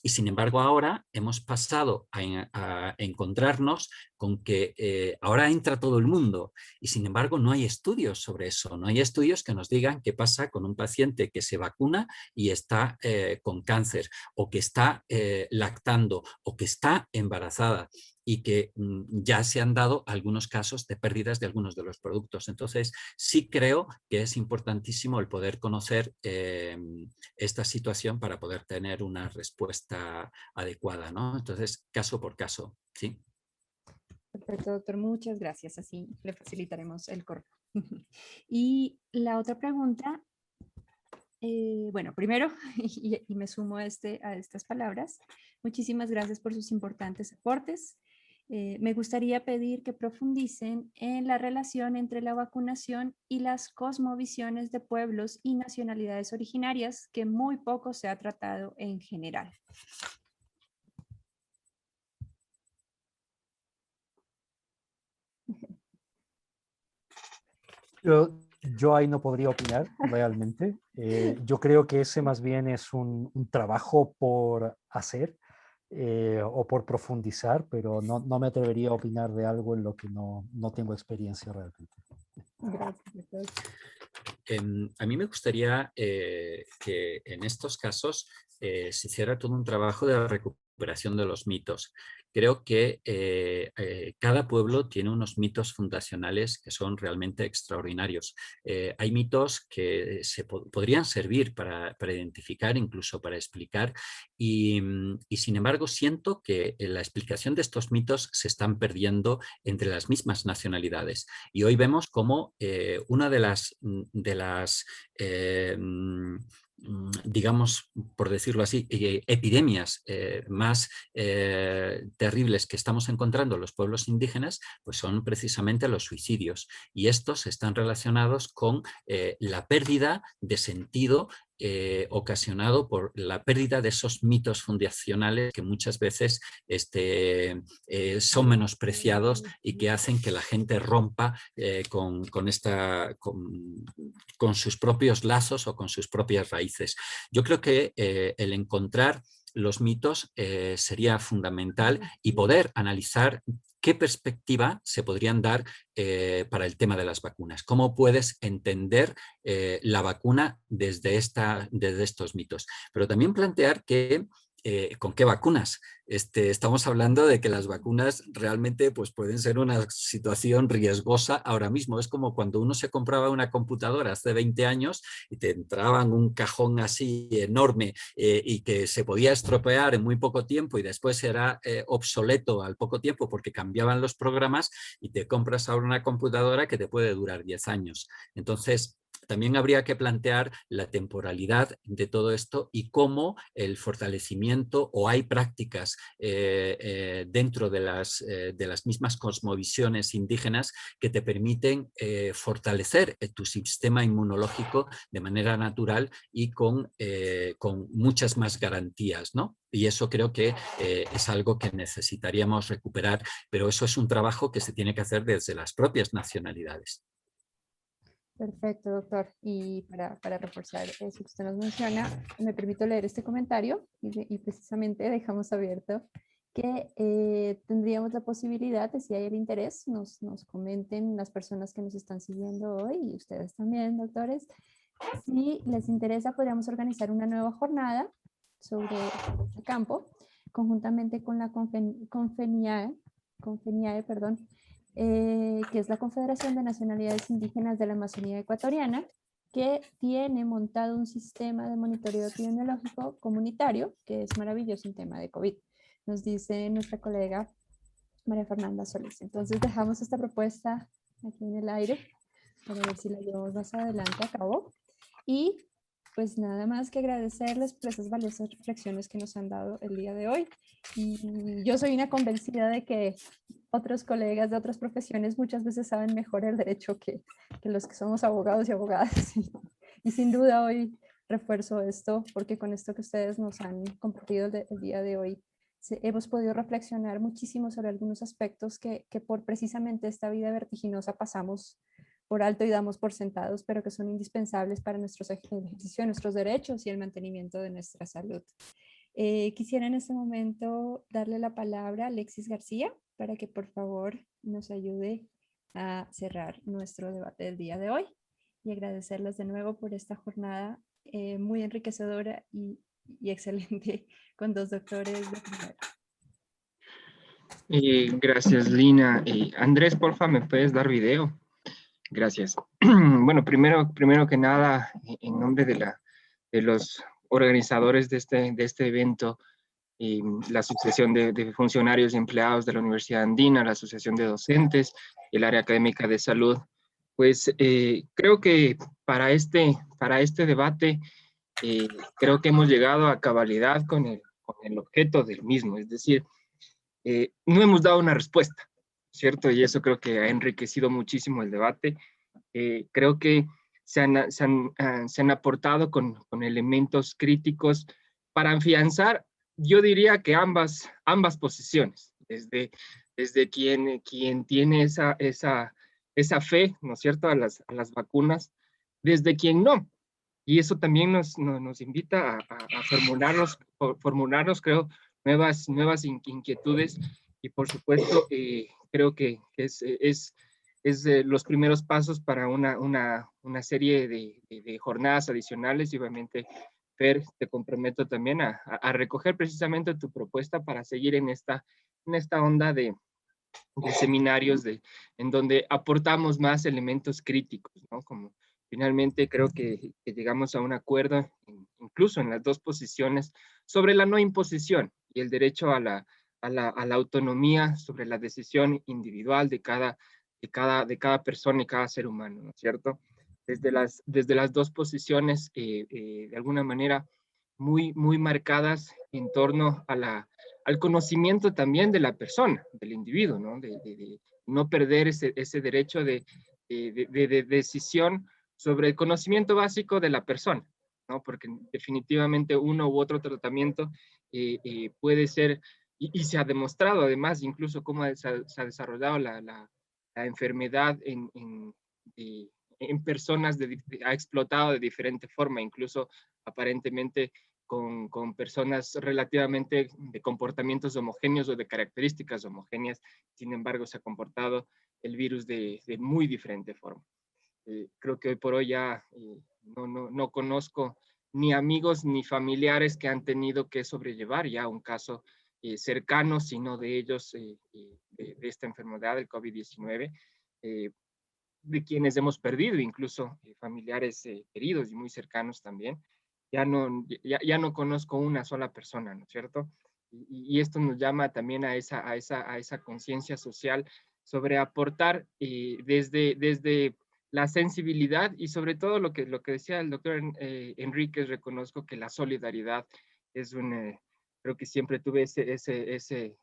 S3: Y sin embargo ahora hemos pasado a encontrarnos con que ahora entra todo el mundo y sin embargo no hay estudios sobre eso, no hay estudios que nos digan qué pasa con un paciente que se vacuna y está con cáncer o que está lactando o que está embarazada y que ya se han dado algunos casos de pérdidas de algunos de los productos. Entonces sí creo que es importantísimo el poder conocer esta situación para poder tener una respuesta adecuada, ¿no? Entonces, caso por caso, ¿sí?
S2: Perfecto, doctor, muchas gracias. Así le facilitaremos el correo. Y la otra pregunta, bueno, primero, y me sumo a estas palabras, muchísimas gracias por sus importantes aportes. Me gustaría pedir que profundicen en la relación entre la vacunación y las cosmovisiones de pueblos y nacionalidades originarias, que muy poco se ha tratado en general.
S4: Yo ahí no podría opinar realmente. Yo creo que ese más bien es un trabajo por hacer o por profundizar, pero no me atrevería a opinar de algo en lo que no tengo experiencia realmente.
S5: Gracias, doctor.
S3: A mí me gustaría que en estos casos se hiciera todo un trabajo de recuperación de los mitos. Creo que cada pueblo tiene unos mitos fundacionales que son realmente extraordinarios. Hay mitos que podrían servir para identificar, incluso para explicar, y sin embargo siento que la explicación de estos mitos se están perdiendo entre las mismas nacionalidades. Y hoy vemos cómo una de las digamos, por decirlo así, epidemias más terribles que estamos encontrando en los pueblos indígenas, pues son precisamente los suicidios. Y estos están relacionados con la pérdida de sentido ocasionado por la pérdida de esos mitos fundacionales que muchas veces son menospreciados y que hacen que la gente rompa con sus propios lazos o con sus propias raíces. Yo creo que el encontrar los mitos sería fundamental y poder analizar qué perspectiva se podrían dar para el tema de las vacunas. ¿Cómo puedes entender la vacuna desde estos mitos? Pero también plantear que ¿con qué vacunas? Estamos hablando de que las vacunas realmente pues, pueden ser una situación riesgosa ahora mismo. Es como cuando uno se compraba una computadora hace 20 años y te entraba en un cajón así enorme y que se podía estropear en muy poco tiempo y después era obsoleto al poco tiempo porque cambiaban los programas y te compras ahora una computadora que te puede durar 10 años. Entonces, también habría que plantear la temporalidad de todo esto y cómo el fortalecimiento, o hay prácticas dentro de las mismas cosmovisiones indígenas que te permiten fortalecer tu sistema inmunológico de manera natural y con muchas más garantías, ¿no? Y eso creo que es algo que necesitaríamos recuperar, pero eso es un trabajo que se tiene que hacer desde las propias nacionalidades.
S5: Perfecto, doctor. Y para reforzar eso que usted nos menciona, me permito leer este comentario y precisamente dejamos abierto que tendríamos la posibilidad de, si hay el interés, nos comenten las personas que nos están siguiendo hoy y ustedes también, doctores. Si les interesa, podríamos organizar una nueva jornada sobre este campo, conjuntamente con la Confeniae, perdón, que es la Confederación de Nacionalidades Indígenas de la Amazonía Ecuatoriana, que tiene montado un sistema de monitoreo epidemiológico comunitario, que es maravilloso en tema de COVID, nos dice nuestra colega María Fernanda Solís. Entonces dejamos esta propuesta aquí en el aire para ver si la llevamos más adelante a cabo. Y pues nada más que agradecerles por esas valiosas reflexiones que nos han dado el día de hoy. Y yo soy una convencida de que otros colegas de otras profesiones muchas veces saben mejor el derecho que los que somos abogados y abogadas. Y sin duda hoy refuerzo esto, porque con esto que ustedes nos han compartido el día de hoy, hemos podido reflexionar muchísimo sobre algunos aspectos que por precisamente esta vida vertiginosa pasamos por alto y damos por sentados, pero que son indispensables para nuestro ejercicio de nuestros derechos y el mantenimiento de nuestra salud. Quisiera en este momento darle la palabra a Alexis García para que por favor nos ayude a cerrar nuestro debate del día de hoy y agradecerles de nuevo por esta jornada muy enriquecedora y excelente con dos doctores de primera.
S6: Gracias, Lina. Andrés, porfa, ¿me puedes dar video? Gracias. Bueno, primero que nada, en nombre de los organizadores de este evento, la Asociación de Funcionarios y Empleados de la Universidad Andina, la Asociación de Docentes, el área académica de salud, pues creo que para este debate, creo que hemos llegado a cabalidad con el objeto del mismo, es decir, no hemos dado una respuesta, ¿cierto? Y eso creo que ha enriquecido muchísimo el debate. Creo que se han aportado con elementos críticos para afianzar, yo diría que ambas posiciones, desde quien tiene esa fe, ¿no es cierto?, a las vacunas, desde quien no. Y eso también nos invita a formularnos, creo, nuevas inquietudes, y por supuesto creo que es los primeros pasos para una serie de jornadas adicionales, y obviamente, Fer, te comprometo también a recoger precisamente tu propuesta para seguir en esta onda de seminarios en donde aportamos más elementos críticos, ¿no? Como finalmente creo que llegamos a un acuerdo, incluso en las dos posiciones, sobre la no imposición y el derecho a la autonomía sobre la decisión individual de cada persona y cada ser humano, ¿no es cierto? Desde las dos posiciones, de alguna manera, muy marcadas en torno al conocimiento también de la persona, del individuo, ¿no? De no perder ese derecho de decisión sobre el conocimiento básico de la persona, ¿no? Porque definitivamente uno u otro tratamiento puede ser, y se ha demostrado además, incluso cómo se ha desarrollado la enfermedad en personas, ha explotado de diferente forma, incluso aparentemente con personas relativamente de comportamientos homogéneos o de características homogéneas. Sin embargo, se ha comportado el virus de muy diferente forma. Creo que hoy por hoy ya no conozco ni amigos ni familiares que han tenido que sobrellevar ya un caso cercano, sino de ellos, de esta enfermedad, del COVID-19, de quienes hemos perdido incluso familiares queridos y muy cercanos también. Ya no conozco una sola persona, ¿no es cierto? Y esto nos llama también a esa conciencia social sobre aportar desde la sensibilidad y sobre todo lo que decía el doctor Enríquez, reconozco que la solidaridad es creo que siempre tuve ese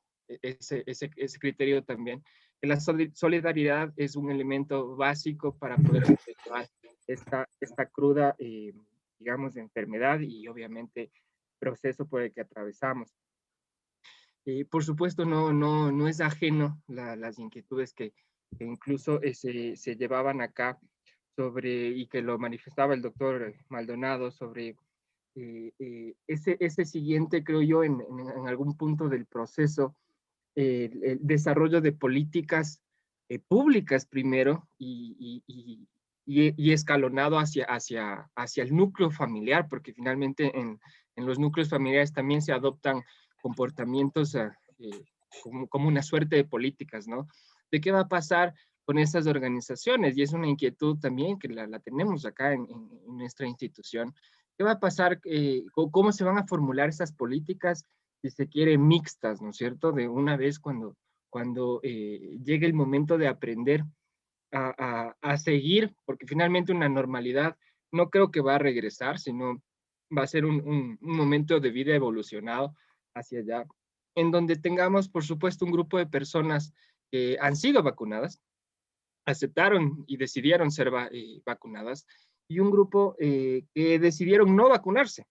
S6: criterio también, que la solidaridad es un elemento básico para poder efectuar esta cruda, digamos, de enfermedad y obviamente proceso por el que atravesamos. Por supuesto, no es ajeno las inquietudes que incluso se llevaban acá y que lo manifestaba el doctor Maldonado sobre ese siguiente, creo yo, en algún punto del proceso, el desarrollo de políticas públicas primero y escalonado hacia el núcleo familiar, porque finalmente en los núcleos familiares también se adoptan comportamientos como una suerte de políticas, ¿no? ¿De qué va a pasar con esas organizaciones? Y es una inquietud también que la tenemos acá en nuestra institución. ¿Qué va a pasar? ¿Cómo se van a formular esas políticas, si se quiere, mixtas, ¿no es cierto? De una vez cuando llegue el momento de aprender a seguir, porque finalmente una normalidad no creo que va a regresar, sino va a ser un momento de vida evolucionado hacia allá, en donde tengamos, por supuesto, un grupo de personas que han sido vacunadas, aceptaron y decidieron ser vacunadas, y un grupo que decidieron no vacunarse,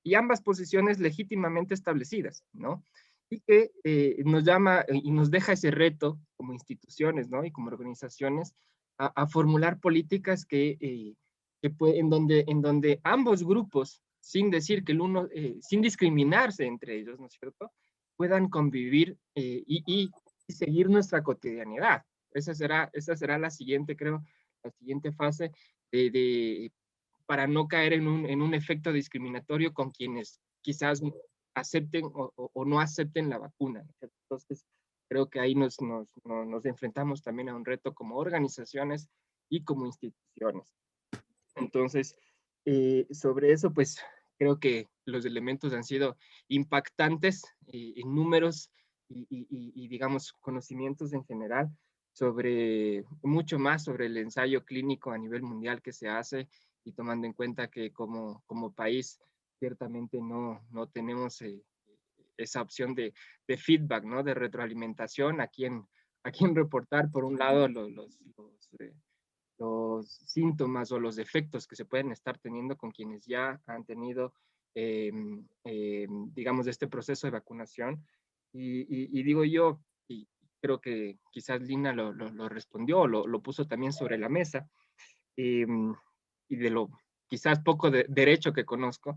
S6: y ambas posiciones legítimamente establecidas, ¿no? Y que nos llama y nos deja ese reto como instituciones, ¿no? Y como organizaciones a formular políticas en donde ambos grupos, sin decir que el uno, sin discriminarse entre ellos, ¿no es cierto?, puedan convivir y seguir nuestra cotidianidad. Esa será la siguiente, creo, la siguiente fase para no caer en un efecto discriminatorio con quienes quizás acepten o no acepten la vacuna. Entonces, creo que ahí nos enfrentamos también a un reto como organizaciones y como instituciones. Entonces, sobre eso, pues, creo que los elementos han sido impactantes en números y, digamos, conocimientos en general mucho más sobre el ensayo clínico a nivel mundial que se hace, y tomando en cuenta que como país ciertamente no tenemos esa opción de feedback, ¿no? De retroalimentación a quien reportar, por un lado, los síntomas o los efectos que se pueden estar teniendo con quienes ya han tenido, digamos, este proceso de vacunación. Y digo yo, y creo que quizás Lina lo respondió, lo puso también sobre la mesa, y de lo quizás poco derecho que conozco,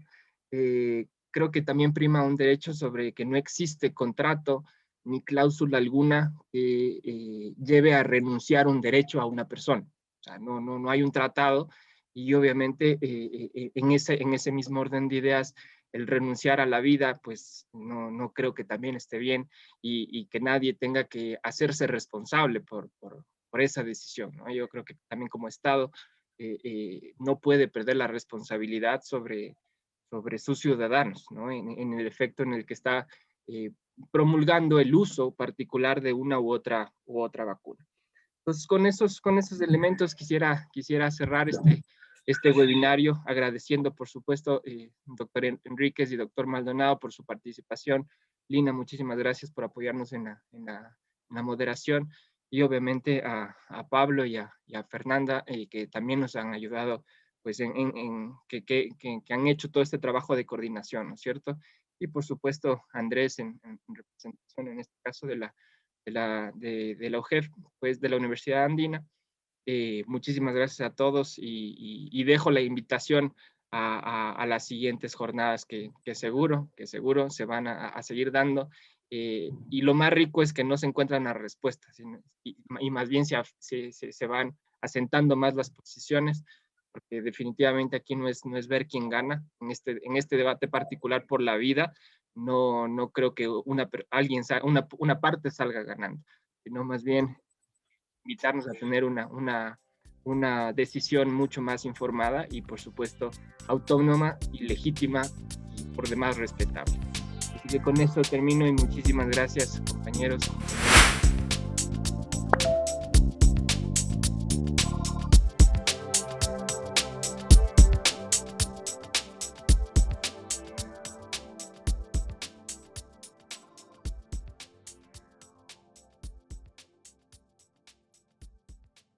S6: creo que también prima un derecho sobre que no existe contrato ni cláusula alguna que lleve a renunciar un derecho a una persona. O sea, no hay un tratado, y obviamente en ese mismo orden de ideas, el renunciar a la vida, pues no creo que también esté bien, y que nadie tenga que hacerse responsable por esa decisión, ¿no? Yo creo que también como Estado no puede perder la responsabilidad sobre sus ciudadanos, ¿no? En el efecto en el que está promulgando el uso particular de una u otra vacuna. Entonces, con esos elementos quisiera cerrar este webinario, agradeciendo, por supuesto, doctor Enríquez y doctor Maldonado por su participación. Lina, muchísimas gracias por apoyarnos en la moderación, y obviamente a Pablo y a Fernanda, que también nos han ayudado, pues, que han hecho todo este trabajo de coordinación, ¿no es cierto? Y por supuesto, Andrés, en representación, en este caso, de la UGEF, pues, de la Universidad Andina. Muchísimas gracias a todos, y dejo la invitación a las siguientes jornadas que seguro se van a seguir dando, y lo más rico es que no se encuentran las respuestas, y más bien se van asentando más las posiciones, porque definitivamente aquí no es ver quién gana en este debate particular por la vida. No creo que una parte salga ganando, sino más bien invitarnos a tener una decisión mucho más informada y, por supuesto, autónoma y legítima, y por demás respetable. Así que con esto termino, y muchísimas gracias, compañeros.